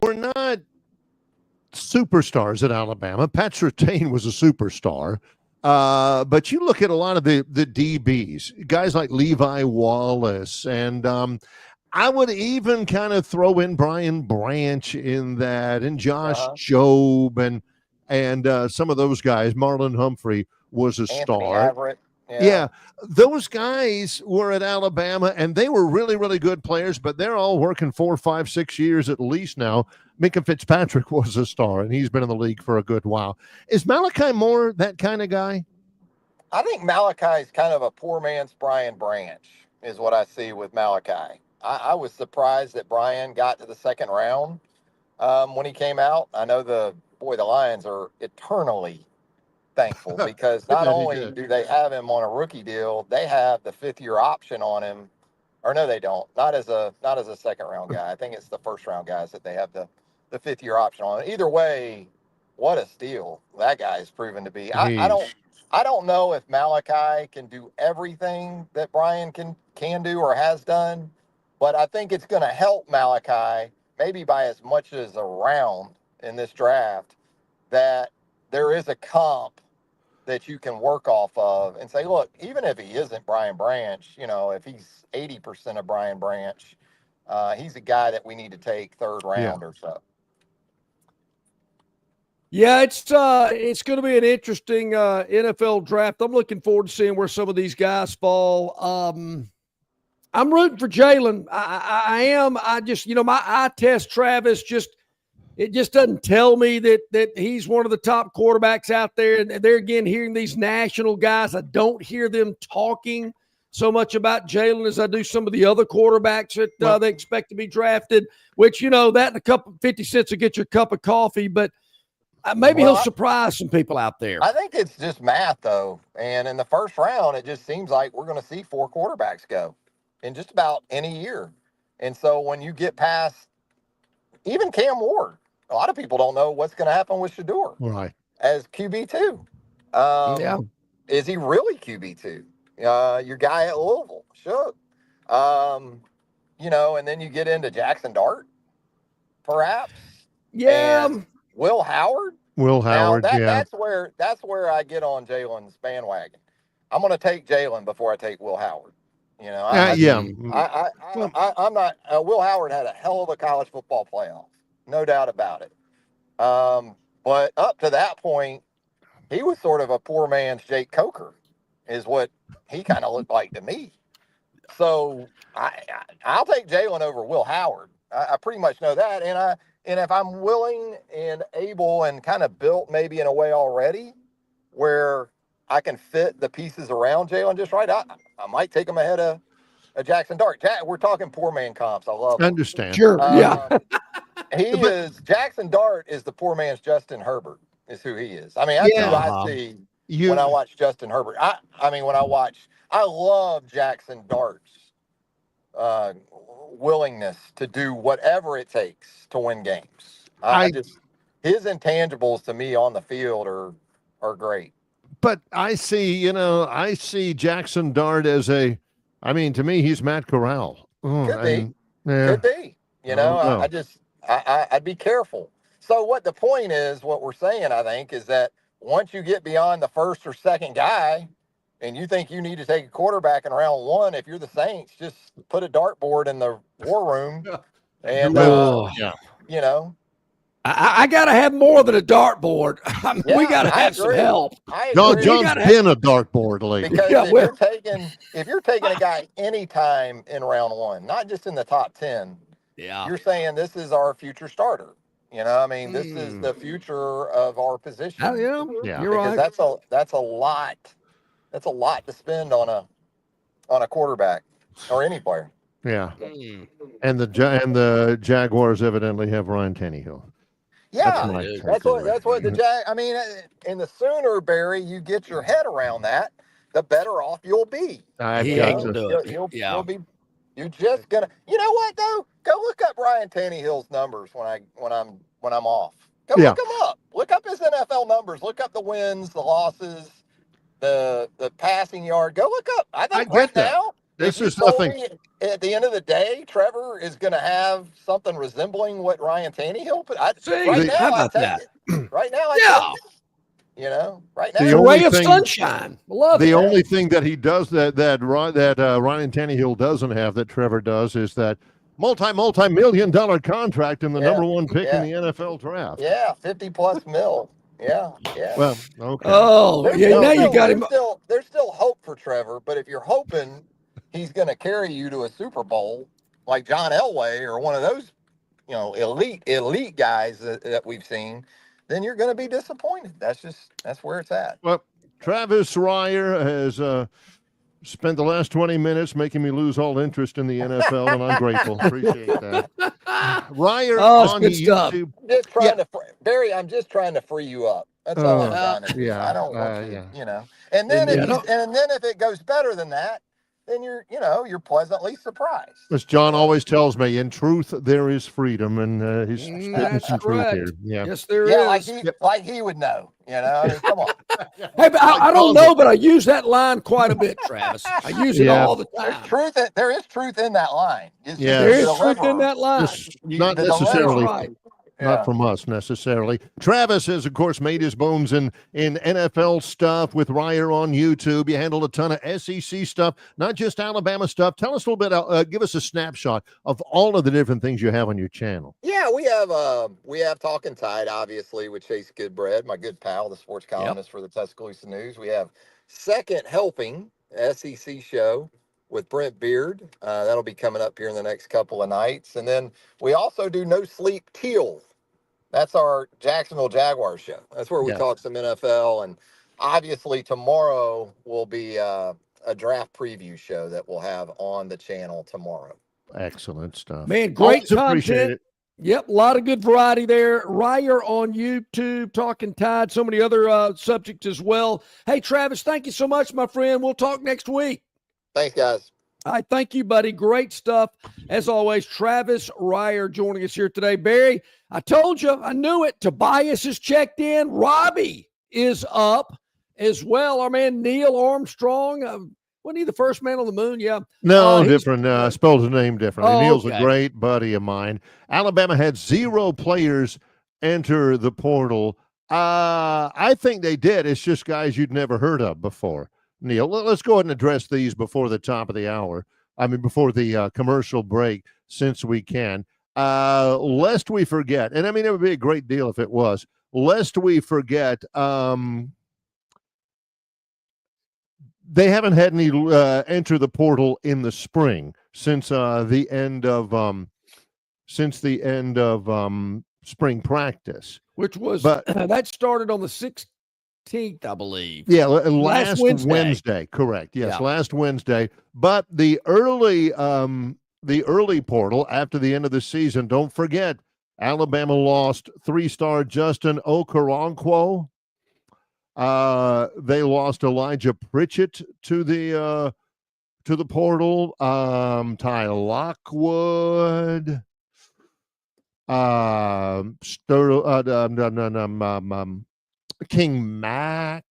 were not superstars at Alabama. Pat Surtain was a superstar. But you look at a lot of the DBs, guys like Levi Wallace, and I would even kind of throw in Brian Branch in that, and Josh Jobe, and some of those guys. Marlon Humphrey was a star. Yeah, those guys were at Alabama, and they were really, really good players, but they're all working 4, 5, 6 years at least now. Minka Fitzpatrick was a star, and he's been in the league for a good while. Is Malachi Moore that kind of guy? I think Malachi is kind of a poor man's Brian Branch, is what I see with Malachi. I was surprised that Brian got to the second round when he came out. I know the Lions are eternally thankful because not only do they have him on a rookie deal, they have the 5th-year option on him. Or no, they don't. Not as a second round guy. I think it's the first round guys that they have the 5th-year option on. Either way, what a steal that guy is proven to be. I don't know if Malachi can do everything that Brian can do or has done, but I think it's going to help Malachi maybe by as much as a round in this draft, that there is a comp that you can work off of and say, look, even if he isn't Brian Branch, if he's 80% of Brian Branch, he's a guy that we need to take third round or so. Yeah, it's going to be an interesting NFL draft. I'm looking forward to seeing where some of these guys fall. I'm rooting for Jalen. I am. I just, my eye test, Travis, just it just doesn't tell me that he's one of the top quarterbacks out there. And they're again hearing these national guys. I don't hear them talking so much about Jalen as I do some of the other quarterbacks that they expect to be drafted, which, that in a cup of 50 cents will get your cup of coffee, but maybe he'll surprise some people out there. I think it's just math, though. And in the first round, it just seems like we're going to see 4 quarterbacks go in just about any year. And so when you get past even Cam Ward, a lot of people don't know what's going to happen with Shador as QB2. Is he really QB2? Your guy at Louisville, sure. And then you get into Jackson Dart, perhaps. Yeah. And Will Howard. Now, that's where I get on Jalen's bandwagon. I'm going to take Jalen before I take Will Howard. I'm not. Will Howard had a hell of a college football playoff, no doubt about it. But up to that point, he was sort of a poor man's Jake Coker, is what he kind of looked like to me. So I'll take Jalen over Will Howard. I pretty much know that, and if I'm willing and able and kind of built maybe in a way already where I can fit the pieces around Jalen just right, I might take him ahead of Jackson Dart. We're talking poor man comps. I love him. I understand. Sure. Jackson Dart is the poor man's Justin Herbert is who he is. I mean, that's who I see when I watch Justin Herbert. I love Jackson Dart's willingness to do whatever it takes to win games. His intangibles to me on the field are great. But I see Jackson Dart as to me, he's Matt Corral. Could be. I'd be careful. So what the point is, what we're saying, I think, is that once you get beyond the first or second guy and you think you need to take a quarterback in round 1, if you're the Saints, just put a dartboard in the war room and, I got to have more than a dartboard. We got to have some help. John's been a dartboard lately. Because if you're taking a guy anytime in round 1, not just in the top 10, you're saying this is our future starter. This is the future of our position. You're right. That's a lot. That's a lot to spend on a quarterback or any player. Yeah. And the Jaguars evidently have Ryan Tannehill. Yeah, that's what the and the sooner, Barry, you get your head around that, the better off you'll be. You're just gonna. You know what though? Go look up Ryan Tannehill's numbers when I'm off. Go look them up. Look up his NFL numbers. Look up the wins, the losses, the passing yard. Go look up. I think right now. This is nothing. At the end of the day, Trevor is going to have something resembling what Ryan Tannehill put. How about that? Right now, I take it. Right now, the ray of sunshine. Love the only thing that he does that Ryan Tannehill doesn't have that Trevor does is that multi-million-dollar contract and the number 1 pick in the NFL draft. Yeah, 50+ mil. Yeah. Well, okay. Oh, now you got him. There's still hope for Trevor, but if you're hoping he's going to carry you to a Super Bowl like John Elway or one of those, elite guys that we've seen, then you're going to be disappointed. That's where it's at. Well, Travis Reier has spent the last 20 minutes making me lose all interest in the NFL, and I'm grateful. Appreciate that. Reier on YouTube. Barry, I'm just trying to free you up. That's all I'm trying to do. I don't want to, And then if it goes better than that, then you're pleasantly surprised. As John always tells me, in truth there is freedom, and he's spitting some truth here. Yeah. Yes, there is. Like he would know. Come on. Hey, but I don't know, but I use that line quite a bit, Travis. I use it all the time. There is truth in that line. There is truth in that line. Not necessarily. Not from us necessarily. Travis has, of course, made his bones in NFL stuff with Reier on YouTube. You handled a ton of SEC stuff, not just Alabama stuff. Tell us a little bit, give us a snapshot of all of the different things you have on your channel. Yeah, we have Talkin Tide, obviously, with Chase Goodbread, my good pal, the sports columnist for the Tuscaloosa News. We have Second Helping, SEC show with Brent Beard. That'll be coming up here in the next couple of nights. And then we also do No Sleep Till. That's our Jacksonville Jaguars show. That's where we talk some NFL, and obviously tomorrow will be a draft preview show that we'll have on the channel tomorrow. Excellent stuff. Man, great Always appreciate content. it. Yep, a lot of good variety there. Reier on YouTube, Talking Tide, so many other subjects as well. Hey, Travis, thank you so much, my friend. We'll talk next week. Thanks, guys. All right, thank you, buddy. Great stuff. As always, Travis Reier joining us here today. Barry, I told you, I knew it. Tobias is checked in. Robbie is up as well. Our man Neil Armstrong. Wasn't he the first man on the moon? Yeah. No, different. Spelled his name differently. Oh, Neil's okay. a great buddy of mine. Alabama had 0 players enter the portal. I think they did. It's just guys you'd never heard of before. Neil, let's go ahead and address these before the top of the hour. Before the commercial break, since we can. Lest we forget, and it would be a great deal if it was, lest we forget, they haven't had any enter the portal in the spring since the end of spring practice, which was that started on the 16th, I believe. Yeah, last Wednesday. Correct. Yes, yeah. Last Wednesday. But the early portal after the end of the season. Don't forget, Alabama lost 3-star Justin Okoronkwo. They lost Elijah Pritchett to the portal. Ty Lockwood, King Mack,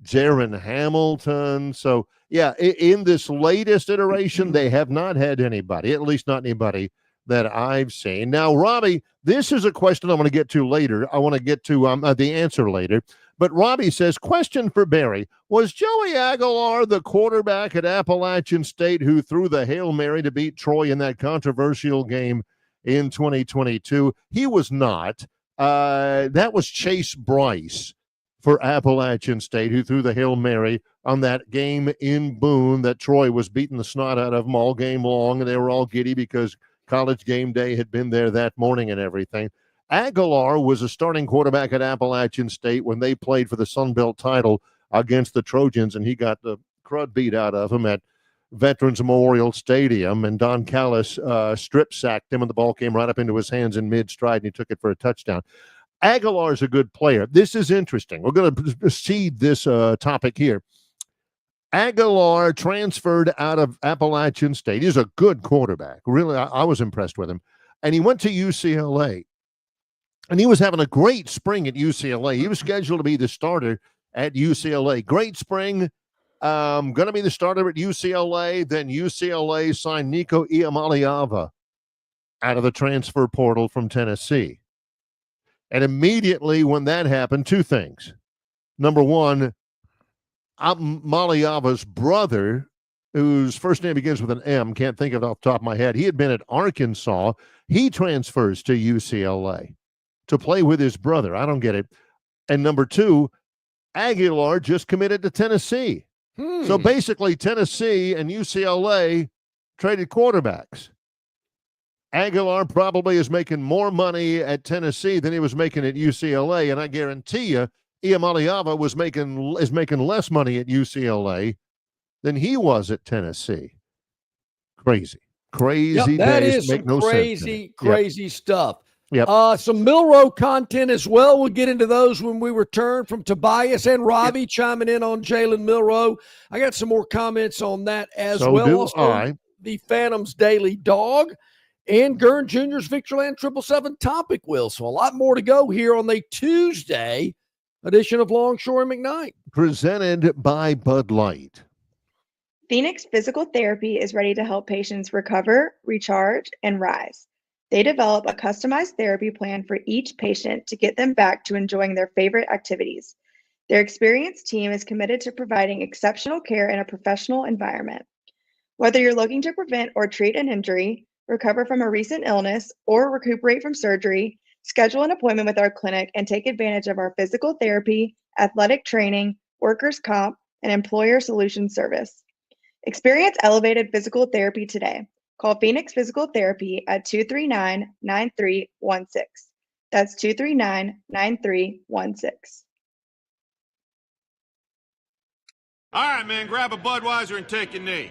Jaron Hamilton. So yeah, in this latest iteration, they have not had anybody, at least not anybody that I've seen. Now, Robbie, this is a question I'm going to get to later. I want to get to the answer later. But Robbie says, question for Barry. Was Joey Aguilar the quarterback at Appalachian State who threw the Hail Mary to beat Troy in that controversial game in 2022? He was not. That was Chase Bryce for Appalachian State, who threw the Hail Mary on that game in Boone that Troy was beating the snot out of them all game long, and they were all giddy because College Game Day had been there that morning and everything. Aguilar was a starting quarterback at Appalachian State when they played for the Sun Belt title against the Trojans, and he got the crud beat out of him at Veterans Memorial Stadium, and Don Callis strip sacked him, and the ball came right up into his hands in mid-stride, and he took it for a touchdown. Aguilar's a good player. This is interesting. We're going to seed this topic here. Aguilar transferred out of Appalachian State. He's a good quarterback. Really, I was impressed with him. And he went to UCLA. And he was having a great spring at UCLA. He was scheduled to be the starter at UCLA. Great spring. Going to be the starter at UCLA. Then UCLA signed Nico Iamaleava out of the transfer portal from Tennessee. And immediately when that happened, 2 things. Number one, Maliava's brother, whose first name begins with an M, can't think of it off the top of my head. He had been at Arkansas. He transfers to UCLA to play with his brother. I don't get it. And number 2, Aguilar just committed to Tennessee. So basically Tennessee and UCLA traded quarterbacks. Aguilar probably is making more money at Tennessee than he was making at UCLA, and I guarantee you Iamaleava is making less money at UCLA than he was at Tennessee. Crazy Yep, that days. is make some no crazy stuff. Yep. Some Milroe content as well. We'll get into those when we return from Tobias and Robbie chiming in on Jalen Milroe. I got some more comments on that as well. Do also, I. The Phantom's Daily Dog and Gurn Jr.'s Victoryland 777 topic wheel. So a lot more to go here on the Tuesday edition of Longshore McKnight. Presented by Bud Light. Phoenix Physical Therapy is ready to help patients recover, recharge, and rise. They develop a customized therapy plan for each patient to get them back to enjoying their favorite activities. Their experienced team is committed to providing exceptional care in a professional environment. Whether you're looking to prevent or treat an injury, recover from a recent illness, or recuperate from surgery, schedule an appointment with our clinic and take advantage of our physical therapy, athletic training, workers' comp, and employer solutions service. Experience elevated physical therapy today. Call Phoenix Physical Therapy at 239-9316. That's 239-9316. All right, man, grab a Budweiser and take a knee.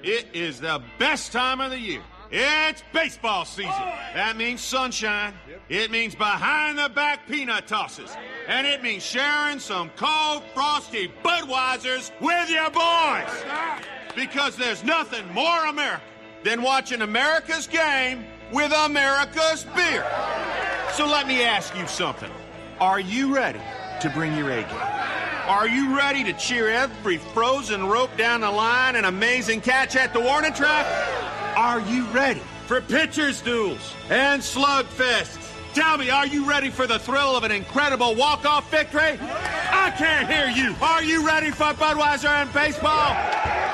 It is the best time of the year. It's baseball season. That means sunshine. It means behind-the-back peanut tosses. And it means sharing some cold, frosty Budweisers with your boys. Because there's nothing more American than watching America's game with America's beer. So let me ask you something. Are you ready to bring your A game? Are you ready to cheer every frozen rope down the line and amazing catch at the warning track? Are you ready for pitcher's duels and slugfests? Tell me, are you ready for the thrill of an incredible walk-off victory? I can't hear you. Are you ready for Budweiser and baseball?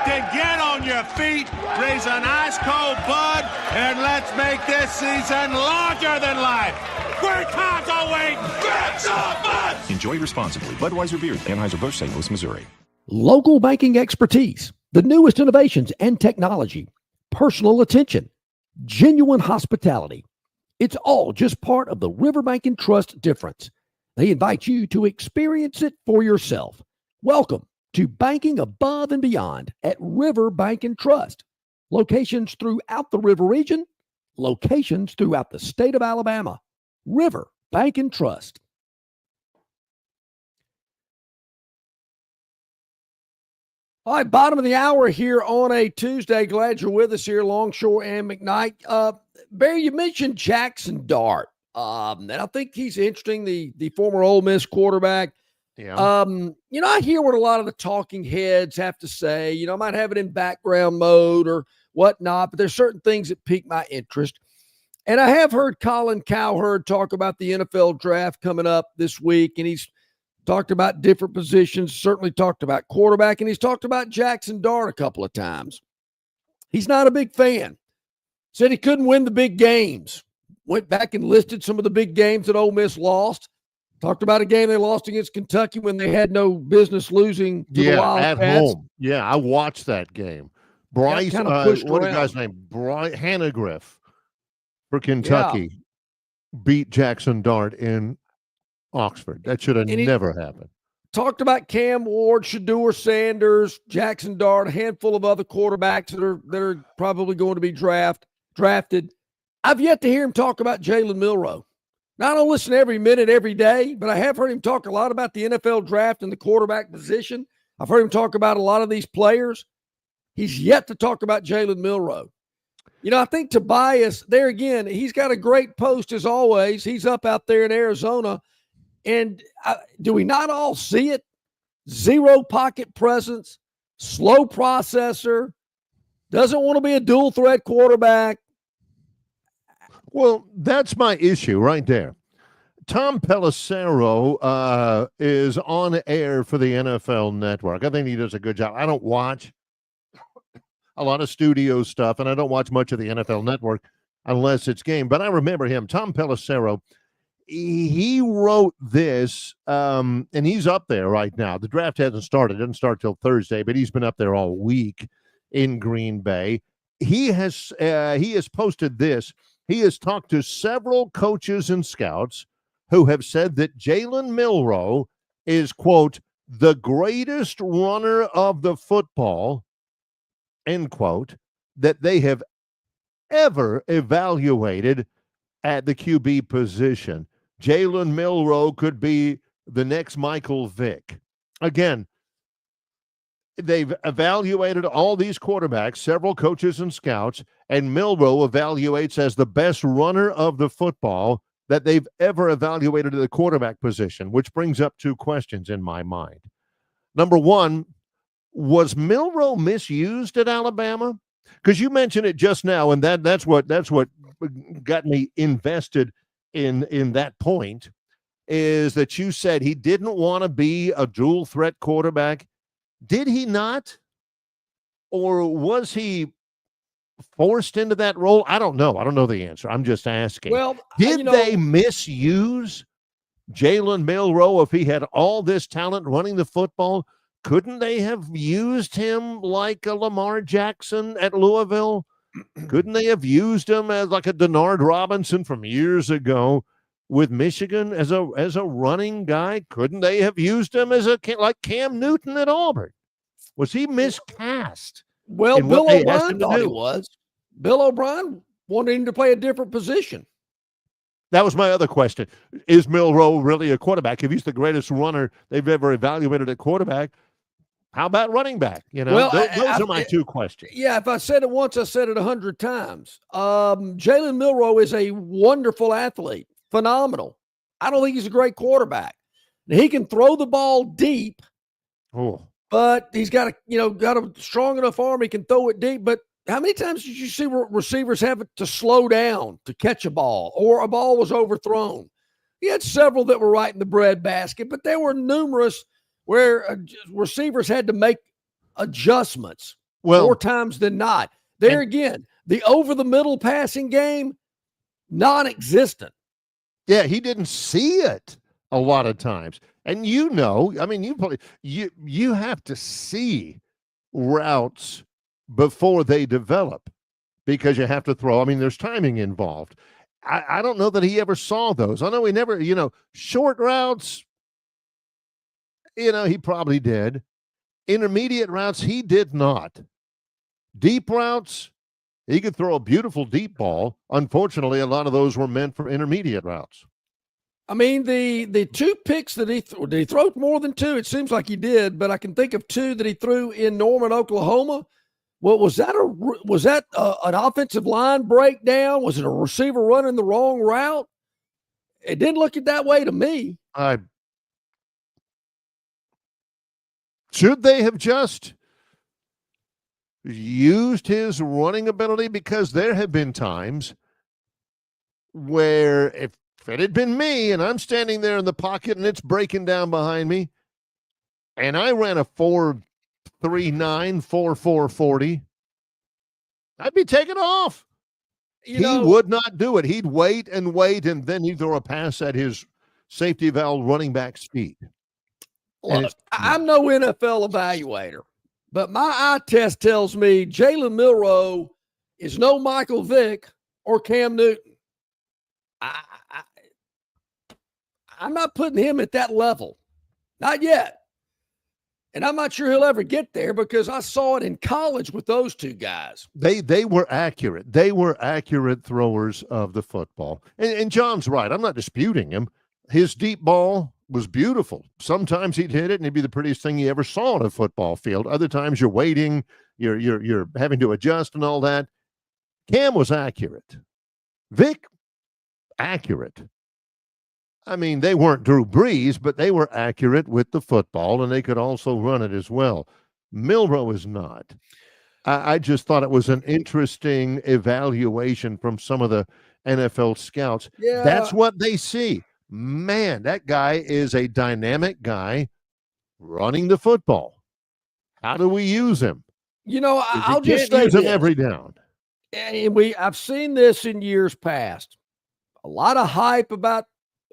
Then get on your feet, raise an ice-cold Bud, and let's make this season larger than life. Great times are waiting. Grab some Bud! Enjoy responsibly. Budweiser Beer, Anheuser-Busch, St. Louis, Missouri. Local banking expertise, the newest innovations and technology, personal attention, genuine hospitality. It's all just part of the Riverbank and Trust difference. They invite you to experience it for yourself. Welcome to banking above and beyond at Riverbank and Trust. Locations throughout the River region, locations throughout the state of Alabama. Riverbank and Trust. All right, bottom of the hour here on a Tuesday. Glad you're with us here, Longshore and McKnight. Barry, you mentioned Jackson Dart, and I think he's interesting, the former Ole Miss quarterback. Yeah. I hear what a lot of the talking heads have to say. I might have it in background mode or whatnot, but there's certain things that pique my interest. And I have heard Colin Cowherd talk about the NFL draft coming up this week, and he's talked about different positions, certainly talked about quarterback, and he's talked about Jackson Dart a couple of times. He's not a big fan. Said he couldn't win the big games. Went back and listed some of the big games that Ole Miss lost. Talked about a game they lost against Kentucky when they had no business losing to the Wildcats. At home. Yeah, I watched that game. Bryce, what the guy's name? Brian Hannegriff for Kentucky beat Jackson Dart in Oxford. That should have never happened. Talked about Cam Ward, Shedeur Sanders, Jackson Dart, a handful of other quarterbacks that are probably going to be drafted. I've yet to hear him talk about Jalen Milroe. Now, I don't listen every minute, every day, but I have heard him talk a lot about the NFL draft and the quarterback position. I've heard him talk about a lot of these players. He's yet to talk about Jalen Milroe. I think Tobias, there again, he's got a great post as always. He's up out there in Arizona. And do we not all see it? Zero pocket presence, slow processor, doesn't want to be a dual threat quarterback. Well, that's my issue right there. Tom Pelissero is on air for the NFL Network. I think he does a good job. I don't watch a lot of studio stuff, and I don't watch much of the NFL Network unless it's game. But I remember him, Tom Pelissero. He wrote this, and he's up there right now. The draft hasn't started. It doesn't start till Thursday, but he's been up there all week in Green Bay. He has posted this. He has talked to several coaches and scouts who have said that Jalen Milroe is, quote, the greatest runner of the football, end quote, that they have ever evaluated at the QB position. Jalen Milroe could be the next Michael Vick. Again, they've evaluated all these quarterbacks, several coaches and scouts, and Milroe evaluates as the best runner of the football that they've ever evaluated at the quarterback position, which brings up two questions in my mind. Number one, was Milroe misused at Alabama? Because you mentioned it just now, and that's what got me invested in that point, is that you said he didn't want to be a dual threat quarterback. Did he not? Or was he forced into that role? I don't know. I don't know the answer. I'm just asking. Well, did they misuse Jalen Milroe if he had all this talent running the football? Couldn't they have used him like a Lamar Jackson at Louisville? Couldn't they have used him as like a Denard Robinson from years ago? with Michigan as a running guy? Couldn't they have used him as like Cam Newton at Auburn? Was he miscast? Well, Bill O'Brien thought he was. Bill O'Brien wanted him to play a different position. That was my other question. Is Milroe really a quarterback? If he's the greatest runner they've ever evaluated at quarterback, how about running back? Well, those are my two questions. Yeah, if I said it once, I said it 100 times. Jalen Milroe is a wonderful athlete, phenomenal. I don't think he's a great quarterback. He can throw the ball deep, but he's got a strong enough arm. He can throw it deep, but how many times did you see receivers have to slow down to catch a ball or a ball was overthrown? He had several that were right in the breadbasket, but there were numerous where receivers had to make adjustments more times than not. There again, the over-the-middle passing game, non-existent. Yeah, he didn't see it a lot of times. And you have to see routes before they develop because you have to throw. I mean, there's timing involved. I don't know that he ever saw those. I know he never, short routes, he probably did. Intermediate routes, he did not. Deep routes, he could throw a beautiful deep ball. Unfortunately, a lot of those were meant for intermediate routes. I mean, the two picks that did he throw more than two? It seems like he did, but I can think of two that he threw in Norman, Oklahoma. Well, was that an offensive line breakdown? Was it a receiver running the wrong route? It didn't look it that way to me. Should they have just used his running ability? Because there have been times where if it had been me and I'm standing there in the pocket and it's breaking down behind me and I ran a 4.39, 4.4 40, I'd be taken off. He would not do it. He'd wait, and then he'd throw a pass at his safety valve running back speed. Look, I'm no NFL evaluator, but my eye test tells me Jalen Milroe is no Michael Vick or Cam Newton. I'm not putting him at that level. Not yet. And I'm not sure he'll ever get there because I saw it in college with those two guys. They were accurate. They were accurate throwers of the football. And John's right. I'm not disputing him. His deep ball was beautiful. Sometimes he'd hit it and it'd be the prettiest thing you ever saw on a football field. Other times you're waiting, you're having to adjust and all that. Cam was accurate. Vic, accurate. I mean, they weren't Drew Brees, but they were accurate with the football, and they could also run it as well. Milroe is not. I just thought it was an interesting evaluation from some of the NFL scouts. Yeah. That's what they see. Man, that guy is a dynamic guy running the football. How do we use him? I'll just say use him every down. And I've seen this in years past. A lot of hype about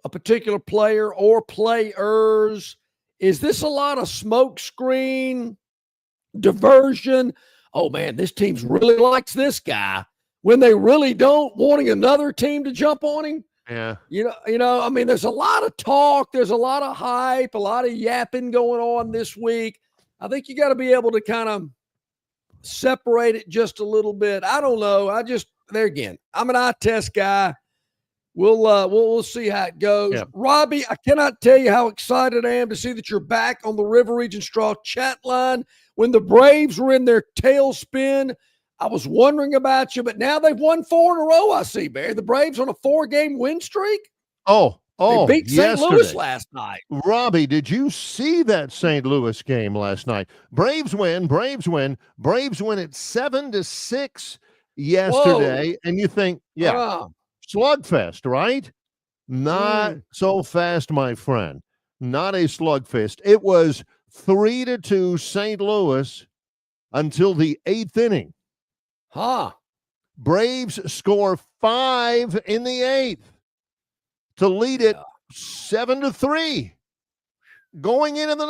a particular player or players. Is this a lot of smoke screen diversion? Oh man, this team really likes this guy when they really don't, wanting another team to jump on him. Yeah. I mean, there's a lot of talk. There's a lot of hype, a lot of yapping going on this week. I think you got to be able to kind of separate it just a little bit. I don't know. There again, I'm an eye test guy. We'll see how it goes. Yeah. Robbie, I cannot tell you how excited I am to see that you're back on the River Region Straw chat line. When the Braves were in their tailspin, I was wondering about you, but now they've won 4 in a row, I see, Barry. The Braves on a 4-game win streak? They beat St. Louis last night. Robbie, did you see that St. Louis game last night? Braves win at 7-6 yesterday. Whoa. And you think, slugfest, right? Not so fast, my friend. Not a slugfest. It was 3-2 St. Louis until the 8th inning. Braves score 5 in the 8th to lead it 7-3 going into the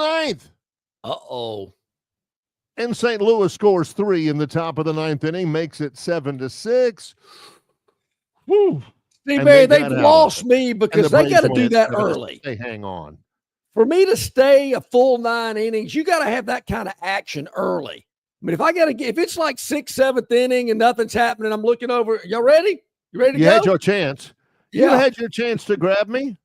9th. And St. Louis scores 3 in the top of the 9th inning, makes it 7-6. Whew. See, and Barry, they they've got out lost of it. me And because the they Braves got to do went, that but early. They hang on. For me to stay a full 9 innings, you got to have that kind of action early. I mean, if it's like 6th, 7th inning and nothing's happening, I'm looking over. Y'all ready? You ready to You go? had your chance. You Yeah. had your chance to grab me.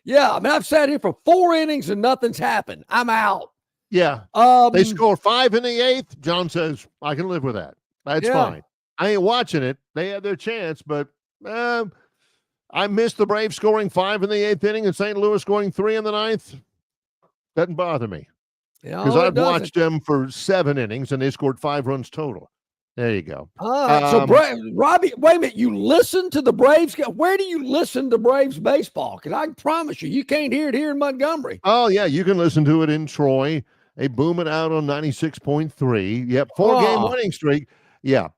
Yeah. I mean, I've sat here for 4 innings and nothing's happened. I'm out. Yeah. They score 5 in the 8th. John says, I can live with that. That's fine. I ain't watching it. They had their chance, but I missed the Braves scoring 5 in the 8th inning and St. Louis scoring 3 in the 9th. Doesn't bother me. Because I've watched them for 7 innings and they scored 5 runs total. There you go. So, Robbie, wait a minute. You listen to the Braves? Where do you listen to Braves baseball? Because I can promise you can't hear it here in Montgomery. Oh, yeah. You can listen to it in Troy. They boom it out on 96.3. Yep. 4-game winning streak. Yeah.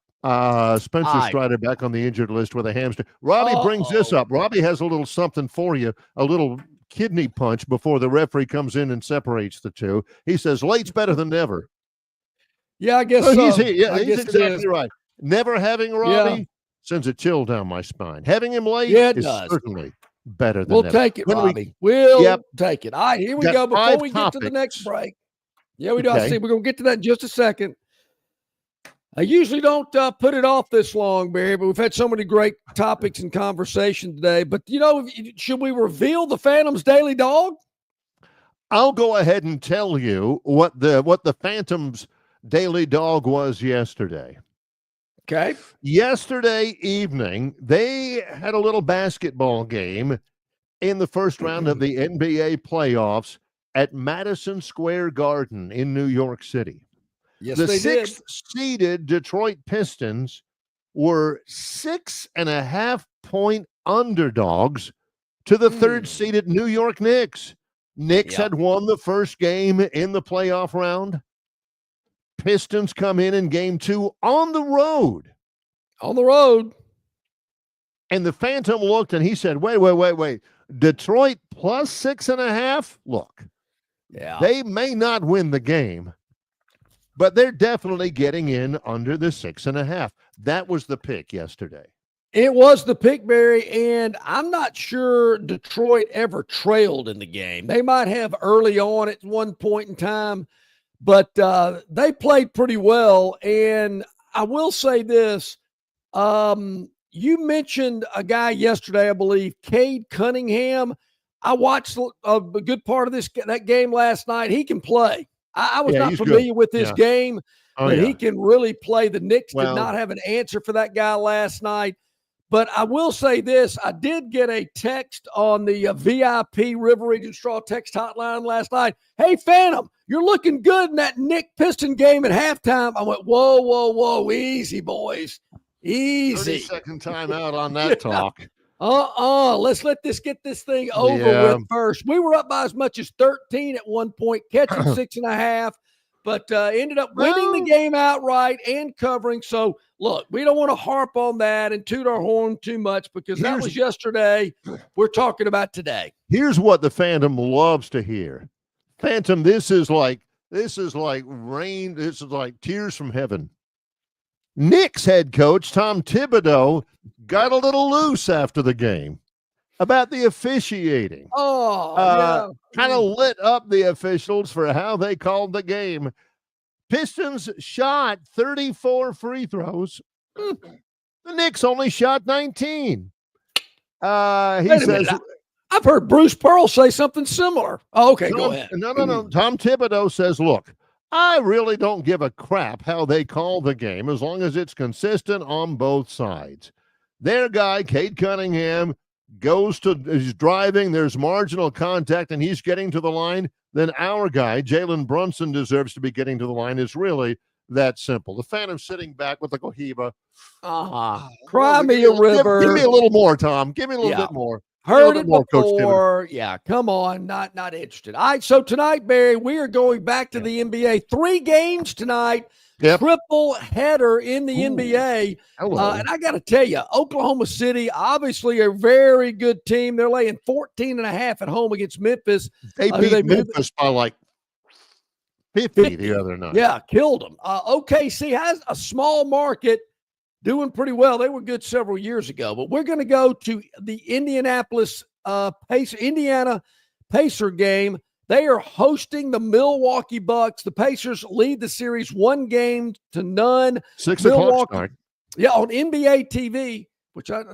Spencer Strider back on the injured list with a hamstring. Robbie brings this up. Robbie has a little something for you, a little kidney punch before the referee comes in and separates the two. He says, late's better than never. Yeah, I guess so. He's exactly right. Never having Robbie sends a chill down my spine. Having him late is certainly better than We'll never. take it, Robbie. We'll take it. All right, here we go. Before we get to the next break. Yeah, we do. I see. We're going to get to that in just a second. I usually don't put it off this long, Barry, but we've had so many great topics and conversation today. But, should we reveal the Phantom's daily dog? I'll go ahead and tell you what the Phantom's daily dog was yesterday. Okay. Yesterday evening, they had a little basketball game in the first round of the NBA playoffs at Madison Square Garden in New York City. Yes, the they did. 6th seeded Detroit Pistons were 6.5 point underdogs to the 3rd seeded New York Knicks. Knicks had won the first game in the playoff round. Pistons come in game 2 on the road. On the road. And the Phantom looked and he said, wait. Detroit plus 6.5? Look, they may not win the game, but they're definitely getting in under the 6.5. That was the pick yesterday. It was the pick, Barry, and I'm not sure Detroit ever trailed in the game. They might have early on at one point in time, but they played pretty well. And I will say this. You mentioned a guy yesterday, I believe, Cade Cunningham. I watched a good part of that game last night. He can play. I was not familiar with this game, but he can really play. The Knicks did not have an answer for that guy last night. But I will say this. I did get a text on the VIP River Region Straw text hotline last night. Hey, Phantom, you're looking good in that Knick Piston game at halftime. I went, whoa. Easy, boys. Easy. 30-second timeout on that talk. Let's get this thing over with first. We were up by as much as 13 at one point, catching 6.5, but ended up winning the game outright and covering. So, look, we don't want to harp on that and toot our horn too much because that was yesterday. We're talking about today. Here's what the Phantom loves to hear. Phantom, this is like rain. This is like tears from heaven. Knicks head coach Tom Thibodeau got a little loose after the game about the officiating. Kind of lit up the officials for how they called the game. Pistons shot 34 free throws. The Knicks only shot 19. He says, I've heard Bruce Pearl say something similar. Oh, okay, go ahead. No. Tom Thibodeau says, look, I really don't give a crap how they call the game as long as it's consistent on both sides. Their guy, Cade Cunningham, he's driving, there's marginal contact, and he's getting to the line. Then our guy, Jalen Brunson, deserves to be getting to the line. It's really that simple. The Phantom sitting back with the Cohiba. Cry me a river. Give me a little more, Tom. Give me a little bit more. Heard it before. Yeah, come on. Not interested. All right, so tonight, Barry, we are going back to the NBA. 3 games tonight. Triple header in the NBA. And I got to tell you, Oklahoma City, obviously a very good team. They're laying 14.5 at home against Memphis. They beat Memphis by like 50 the other night. Yeah, killed them. OKC has a small market. doing pretty well. They were good several years ago, but we're going to go to the Indianapolis Indiana Pacer game. They are hosting the Milwaukee Bucks. The Pacers lead the series 1-0. 6 o'clock start. Yeah, on NBA TV,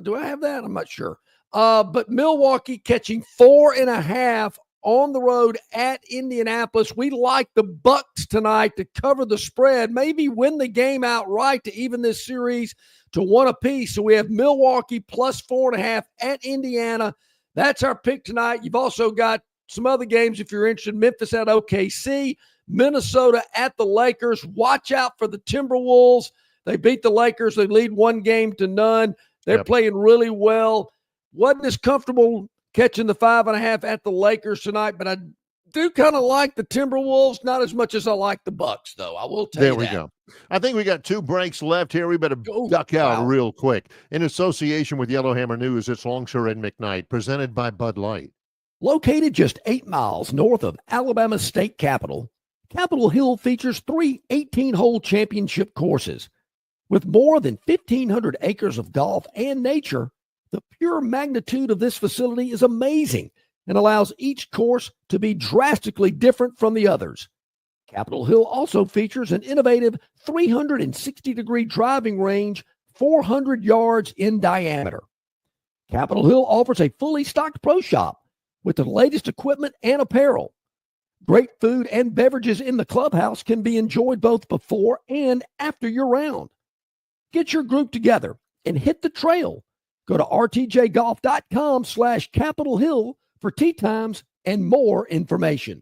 do I have that? I'm not sure. But Milwaukee catching 4.5 on the road at Indianapolis. We like the Bucks tonight to cover the spread, maybe win the game outright to even this series to 1 apiece. So we have Milwaukee plus 4.5 at Indiana. That's our pick tonight. You've also got some other games if you're interested. Memphis at OKC, Minnesota at the Lakers. Watch out for the Timberwolves. They beat the Lakers. They lead 1-0. They're playing really well. Wasn't as comfortable catching the 5.5 at the Lakers tonight, but I do kind of like the Timberwolves, not as much as I like the Bucks, though. I will tell you that. There we go. I think we got 2 breaks left here. We better duck out real quick. In association with Yellowhammer News, it's Longshore and McKnight, presented by Bud Light. Located just 8 miles north of Alabama's state capital, Capitol Hill features 3 18-hole championship courses. With more than 1,500 acres of golf and nature, the pure magnitude of this facility is amazing and allows each course to be drastically different from the others. Capitol Hill also features an innovative 360-degree driving range, 400 yards in diameter. Capitol Hill offers a fully stocked pro shop with the latest equipment and apparel. Great food and beverages in the clubhouse can be enjoyed both before and after your round. Get your group together and hit the trail. Go to rtjgolf.com/Capitol Hill for tee times and more information.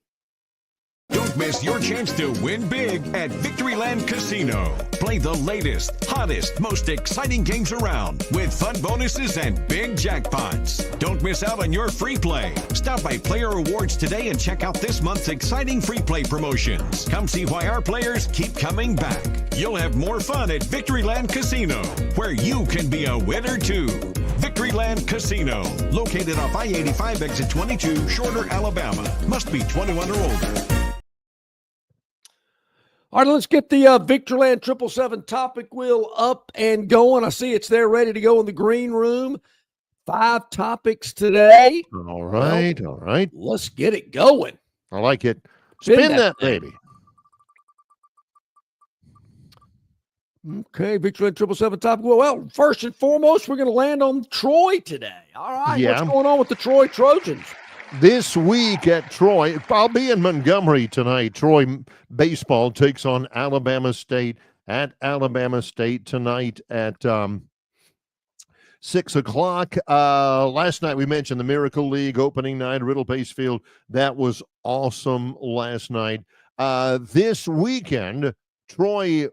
Don't miss your chance to win big at Victoryland Casino. Play the latest, hottest, most exciting games around with fun bonuses and big jackpots. Don't miss out on your free play. Stop by Player Rewards today and check out this month's exciting free play promotions. Come see why our players keep coming back. You'll have more fun at Victoryland Casino, where you can be a winner too. Victoryland Casino, located off I-85 exit 22, Shorter, Alabama. Must be 21 or older. All right, let's get the Victoryland 777 topic wheel up and going. I see it's there ready to go in the green room. 5 topics today. All right, all right. Let's get it going. I like it. Spin that baby. Okay, Victoryland 777 topic wheel. Well, first and foremost, we're going to land on Troy today. All right, what's going on with the Troy Trojans? This week at Troy, I'll be in Montgomery tonight. Troy baseball takes on Alabama State at Alabama State tonight at 6 o'clock. Last night we mentioned the Miracle League opening night, Riddle Pace Field. That was awesome last night. This weekend, Troy,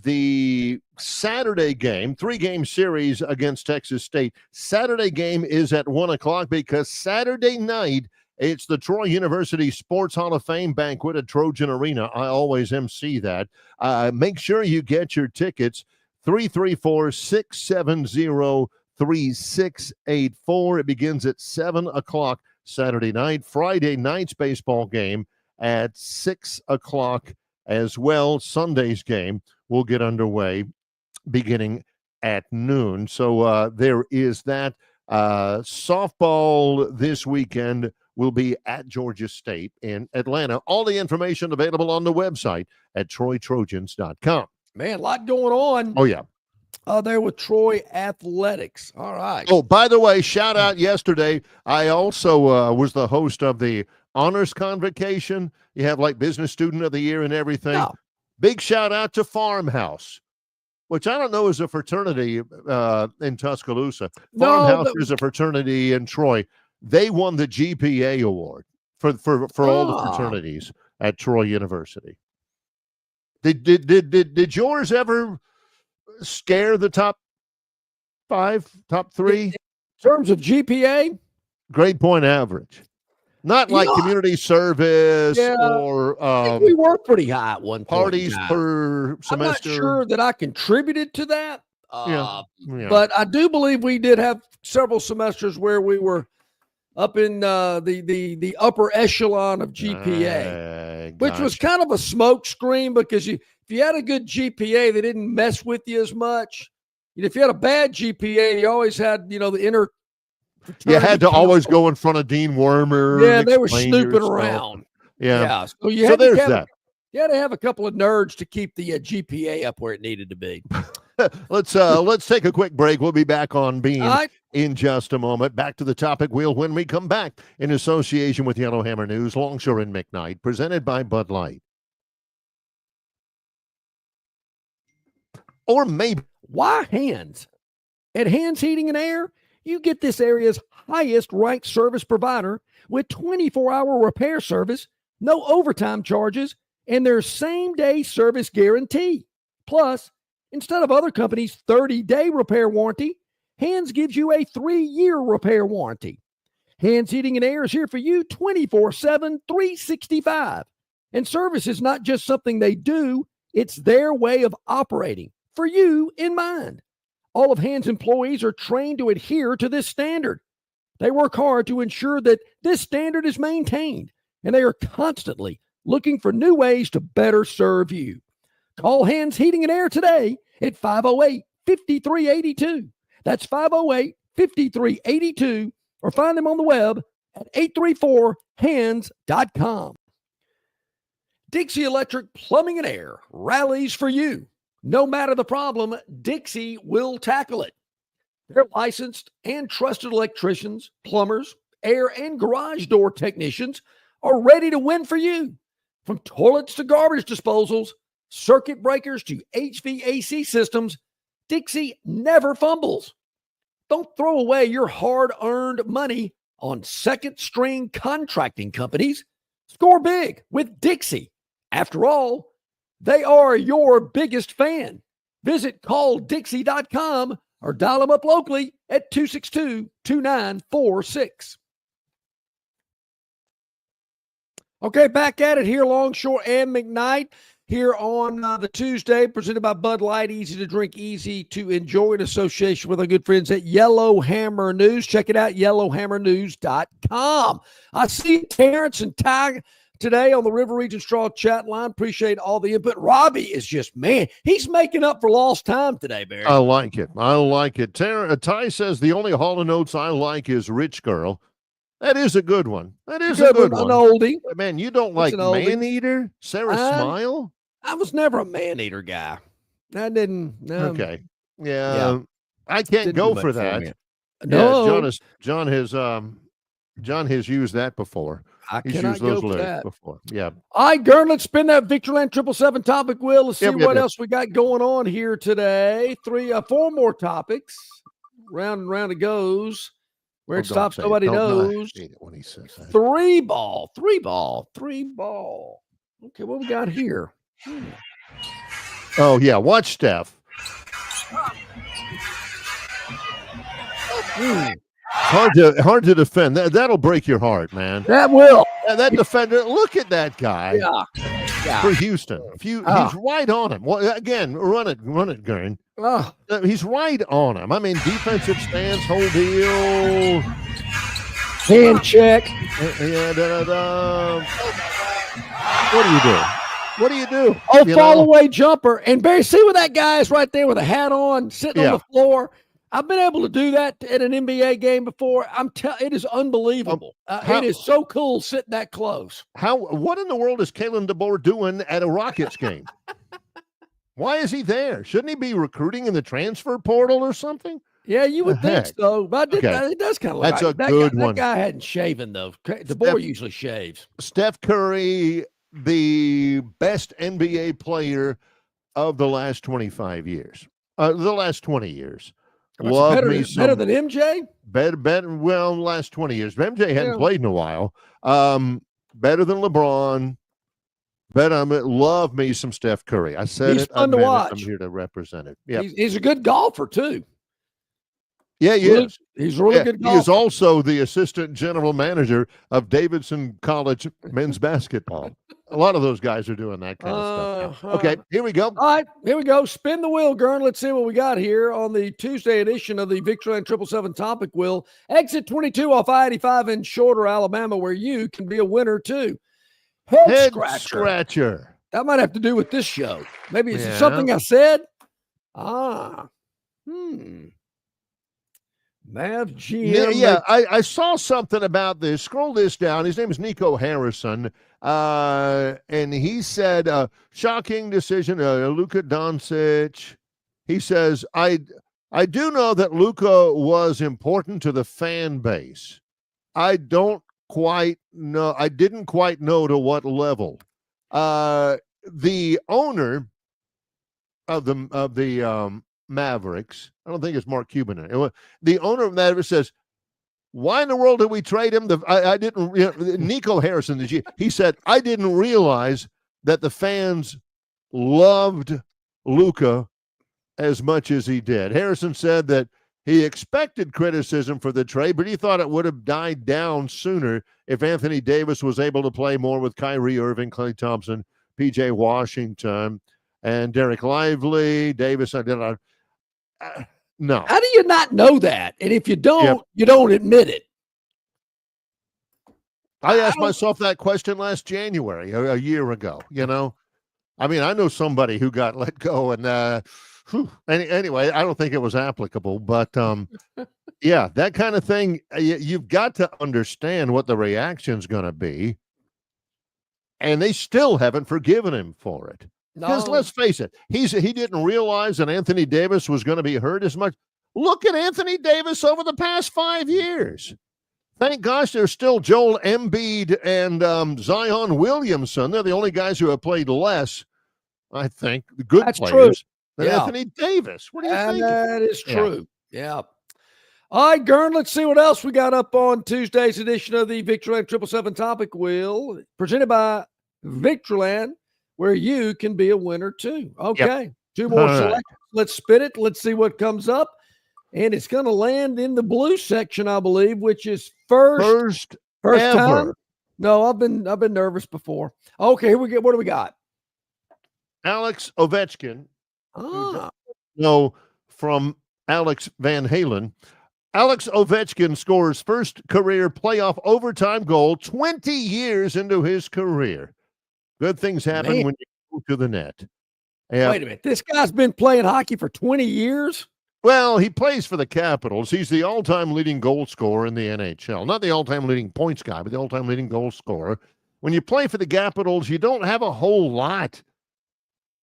the Saturday game, 3-game series against Texas State. Saturday game is at 1 o'clock because Saturday night, it's the Troy University Sports Hall of Fame banquet at Trojan Arena. I always MC that. Make sure you get your tickets, 334-670-3684. It begins at 7 o'clock Saturday night. Friday night's baseball game at 6 o'clock as well. Sunday's game will get underway beginning at noon. So there is that. Softball this weekend will be at Georgia State in Atlanta. All the information available on the website at TroyTrojans.com. Man, a lot going on. Oh, yeah. There with Troy Athletics. All right. Oh, by the way, shout out yesterday. I also was the host of the Honors Convocation. You have like Business Student of the Year and everything. Yeah. Big shout out to Farmhouse, which I don't know is a fraternity in Tuscaloosa. Farmhouse is a fraternity in Troy. They won the GPA award for all the fraternities at Troy University. Did yours ever scare the top 5, top 3? In terms of GPA? Grade point average. Not like community service or I think we were pretty high at one point. Parties per semester. I'm not sure that I contributed to that. But I do believe we did have several semesters where we were up in the upper echelon of GPA, which was kind of a smoke screen because you you had a good GPA, they didn't mess with you as much. If you had a bad GPA, you always had, the inner. You had to always go in front of Dean Wormer. Yeah, they were snooping around. Yeah. So you had to have a couple of nerds to keep the GPA up where it needed to be. Let's take a quick break. We'll be back on Beam in just a moment. Back to the topic wheel when we come back in association with Yellowhammer News, Longshore and McKnight, presented by Bud Light. Or maybe. Why Hands? At Hands Heating and Air, you get this area's highest ranked service provider with 24-hour repair service, no overtime charges, and their same-day service guarantee. Plus, instead of other companies' 30-day repair warranty, Hands gives you a 3-year repair warranty. Hands Heating and Air is here for you 24/7, 365. And service is not just something they do, it's their way of operating, for you in mind. All of Hands employees are trained to adhere to this standard. They work hard to ensure that this standard is maintained, and they are constantly looking for new ways to better serve you. Call Hands Heating and Air today at 508-5382. That's 508-5382, or find them on the web at 834hands.com. Dixie Electric Plumbing and Air rallies for you. No matter the problem, Dixie will tackle it. Their licensed and trusted electricians, plumbers, air and garage door technicians are ready to win for you. From toilets to garbage disposals, circuit breakers to HVAC systems, Dixie never fumbles. Don't throw away your hard-earned money on second-string contracting companies. Score big with Dixie. After all, they are your biggest fan. Visit calldixie.com or dial them up locally at 262-2946. Okay, back at it here, Longshore and McKnight, here on the Tuesday, presented by Bud Light. Easy to drink, easy to enjoy, in association with our good friends at Yellowhammer News. Check it out, yellowhammernews.com. I see Terrence and Ty today on the River Region Straw chat line. Appreciate all the input. Robbie is just, he's making up for lost time today, Barry. I like it. Ty says the only Hall of Notes I like is Rich Girl. That is a good one. That is a good one. An oldie. Man, you don't like Man-Eater? Sarah Smile? I was never a Man-Eater guy. I didn't. Okay. Yeah. I can't go for that. No. Yeah, John has used that before. He's used those lyrics before. Yeah. All right, Gurn, let's spin that Victoryland 777 topic wheel. Let's see what else we got going on here today. 4 more topics. Round and round it goes. Where it stops, nobody knows. When he says that. 3 ball. Okay, what we got here? Oh, yeah. Watch Steph. Hard to defend. That'll break your heart, man. That will. That defender, look at that guy. Yeah. For Houston. He's right on him. Well, again, run it, Gurn. He's right on him. I mean, defensive stance, whole deal. Hand check. What do you do? Fall away jumper. And Barry, see where that guy is right there with a hat on, sitting on the floor. I've been able to do that at an NBA game before. It is unbelievable. It is so cool sitting that close. What in the world is Kalen DeBoer doing at a Rockets game? Why is he there? Shouldn't he be recruiting in the transfer portal or something? Yeah, you would think so. But it does kind of look That's a good one. That guy hadn't shaven, though. DeBoer usually shaves. Steph Curry, the best NBA player of the last 25 years. The last 20 years. Better than MJ? Better. Well, last 20 years. MJ hadn't played in a while. Better than LeBron. Love me some Steph Curry. I said he's fun to watch. I'm here to represent it. Yeah, he's a good golfer too. Yeah, he is. He's a really good golfer. He is also the assistant general manager of Davidson College men's basketball. A lot of those guys are doing that kind of stuff now. Okay, here we go. All right, here we go. Spin the wheel, Gurn. Let's see what we got here on the Tuesday edition of the Victoryland 777 topic wheel. Exit 22 off I-85 in Shorter, Alabama, where you can be a winner too. Head scratcher. That might have to do with this show. Maybe is it something I said? Mav GM. Yeah, I saw something about this. Scroll this down. His name is Nico Harrison. And he said, shocking decision, Luka Doncic. He says, I do know that Luka was important to the fan base. I didn't quite know to what level. The owner of the Mavericks, I don't think it's Mark Cuban. The owner of Mavericks says, why in the world did we trade him? I didn't. Nico Harrison, he said, I didn't realize that the fans loved Luka as much as he did. Harrison said that he expected criticism for the trade, but he thought it would have died down sooner if Anthony Davis was able to play more with Kyrie Irving, Klay Thompson, PJ Washington, and Derek Lively. Davis, no. How do you not know that? And if you don't, you don't admit it. I asked myself that question last January, a year ago. I mean, I know somebody who got let go, and anyway, I don't think it was applicable. But yeah, that kind of thing. You've got to understand what the reaction's going to be, and they still haven't forgiven him for it. Because let's face it, he didn't realize that Anthony Davis was going to be hurt as much. Look at Anthony Davis over the past 5 years. Thank gosh there's still Joel Embiid and Zion Williamson. They're the only guys who have played less, I think, good players than Anthony Davis. What do you think? That is true. Yeah. All right, Gurn, let's see what else we got up on Tuesday's edition of the Victoryland 777 Topic Wheel, presented by Victoryland, where you can be a winner too. Okay, 2 more selections. Right. Let's spin it. Let's see what comes up. And it's going to land in the blue section, I believe, which is first time. No, I've been nervous before. Okay, here we go. What do we got? Alex Ovechkin. No, from Alex Van Halen. Alex Ovechkin scores first career playoff overtime goal 20 years into his career. Good things happen when you go to the net. Yeah. Wait a minute. This guy's been playing hockey for 20 years? Well, he plays for the Capitals. He's the all-time leading goal scorer in the NHL. Not the all-time leading points guy, but the all-time leading goal scorer. When you play for the Capitals, you don't have a whole lot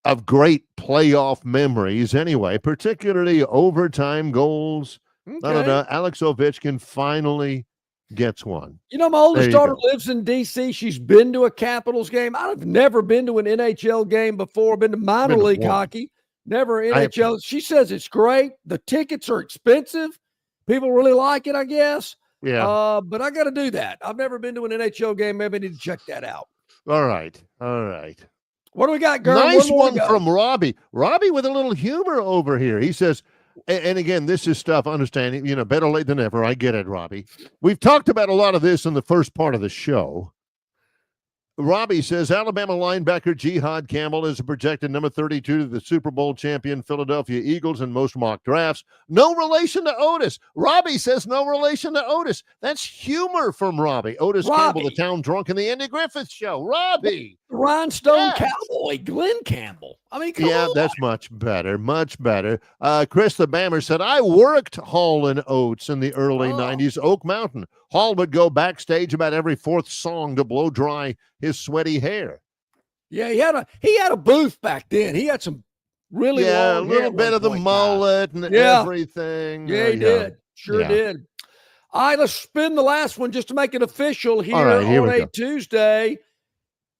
of great playoff memories anyway, particularly overtime goals. Okay. Alex Ovechkin finally gets one. My oldest daughter lives in D.C. She's been to a Capitals game. I've never been to an NHL game before. Been to minor league hockey. Never NHL. She says it's great. The tickets are expensive. People really like it, I guess. Yeah. But I got to do that. I've never been to an NHL game. Maybe I need to check that out. All right. What do we got, Gurn? Nice one from Robbie. Robbie with a little humor over here. He says, and again, this is stuff, understanding, better late than never. I get it, Robbie. We've talked about a lot of this in the first part of the show. Robbie says, Alabama linebacker Jihad Campbell is a projected number 32 to the Super Bowl champion Philadelphia Eagles in most mock drafts. No relation to Otis. Robbie says no relation to Otis. That's humor from Robbie. Campbell, the town drunk in the Andy Griffith Show. Robbie. Rhinestone Cowboy, Glenn Campbell. I mean, come on. That's much better. Chris the Bammer said, I worked Hall and Oates in the early 90s, Oak Mountain. Hall would go backstage about every fourth song to blow dry his sweaty hair. Yeah, he had a booth back then. He had some really long a little bit of the mullet and everything. Yeah, he did. Sure did. All right, let's spin the last one just to make it official here on a Tuesday.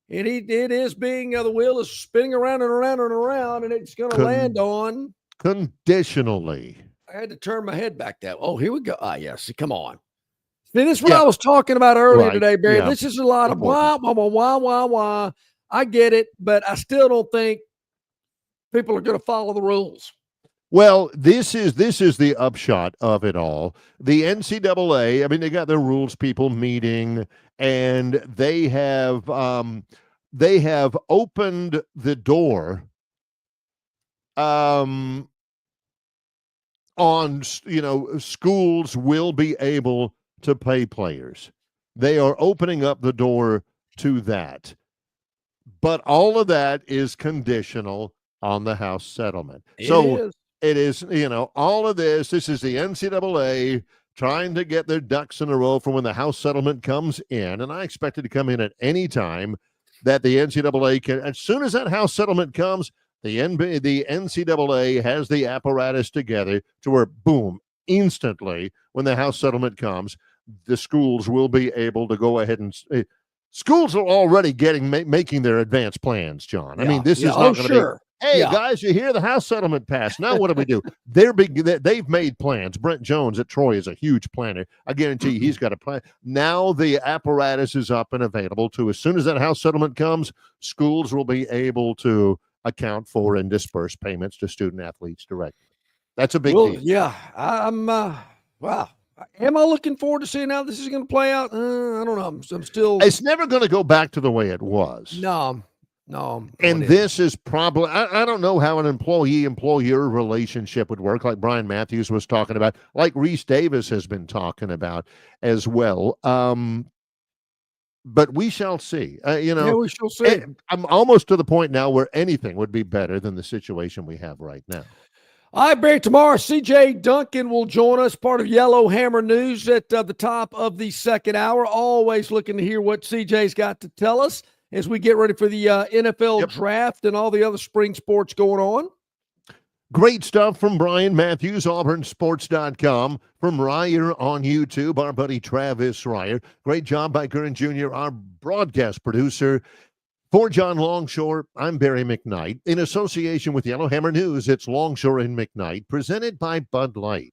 And it is being the wheel is spinning around and around and around, and it's going to land on conditionally. I had to turn my head back that. Oh, here we go. Yes, come on. This is what I was talking about earlier today, Barry. This is a lot of wah, wah, wah, wah, wah, wah. I get it, but I still don't think people are going to follow the rules. Well, this is the upshot of it all. The NCAA, I mean, they got their rules people meeting, and they have opened the door on, schools will be able to pay players. They are opening up the door to that. But all of that is conditional on the House settlement. It So is. it is, all of this is the NCAA trying to get their ducks in a row for when the House settlement comes in. And I expect it to come in at any time that the NCAA can. As soon as that House settlement comes, the NCAA has the apparatus together to where, boom, instantly, when the House settlement comes, the schools will be able to go ahead and schools are already making their advanced plans, John. I mean, this is not going to be, hey, guys, you hear the House settlement passed. Now what do we do? They've made plans. Brent Jones at Troy is a huge planner. I guarantee you he's got a plan. Now the apparatus is up and available to, as soon as that House settlement comes, schools will be able to account for and disperse payments to student athletes directly. That's a big deal. Yeah, I'm wow. Am I looking forward to seeing how this is going to play out? I don't know. I'm still. It's never going to go back to the way it was. No. And this is probably, I don't know how an employee-employer relationship would work, like Bryan Matthews was talking about, like Reese Davis has been talking about as well. But we shall see. Yeah, we shall see. I'm almost to the point now where anything would be better than the situation we have right now. All right, Barry, tomorrow, CJ Duncan will join us, part of Yellowhammer News at the top of the second hour. Always looking to hear what CJ's got to tell us as we get ready for the NFL draft and all the other spring sports going on. Great stuff from Bryan Matthews, AuburnSports.com. From Reier on YouTube, our buddy Travis Reier. Great job by Gurn Jr., our broadcast producer. For John Longshore, I'm Barry McKnight. In association with Yellowhammer News, it's Longshore and McKnight, presented by Bud Light.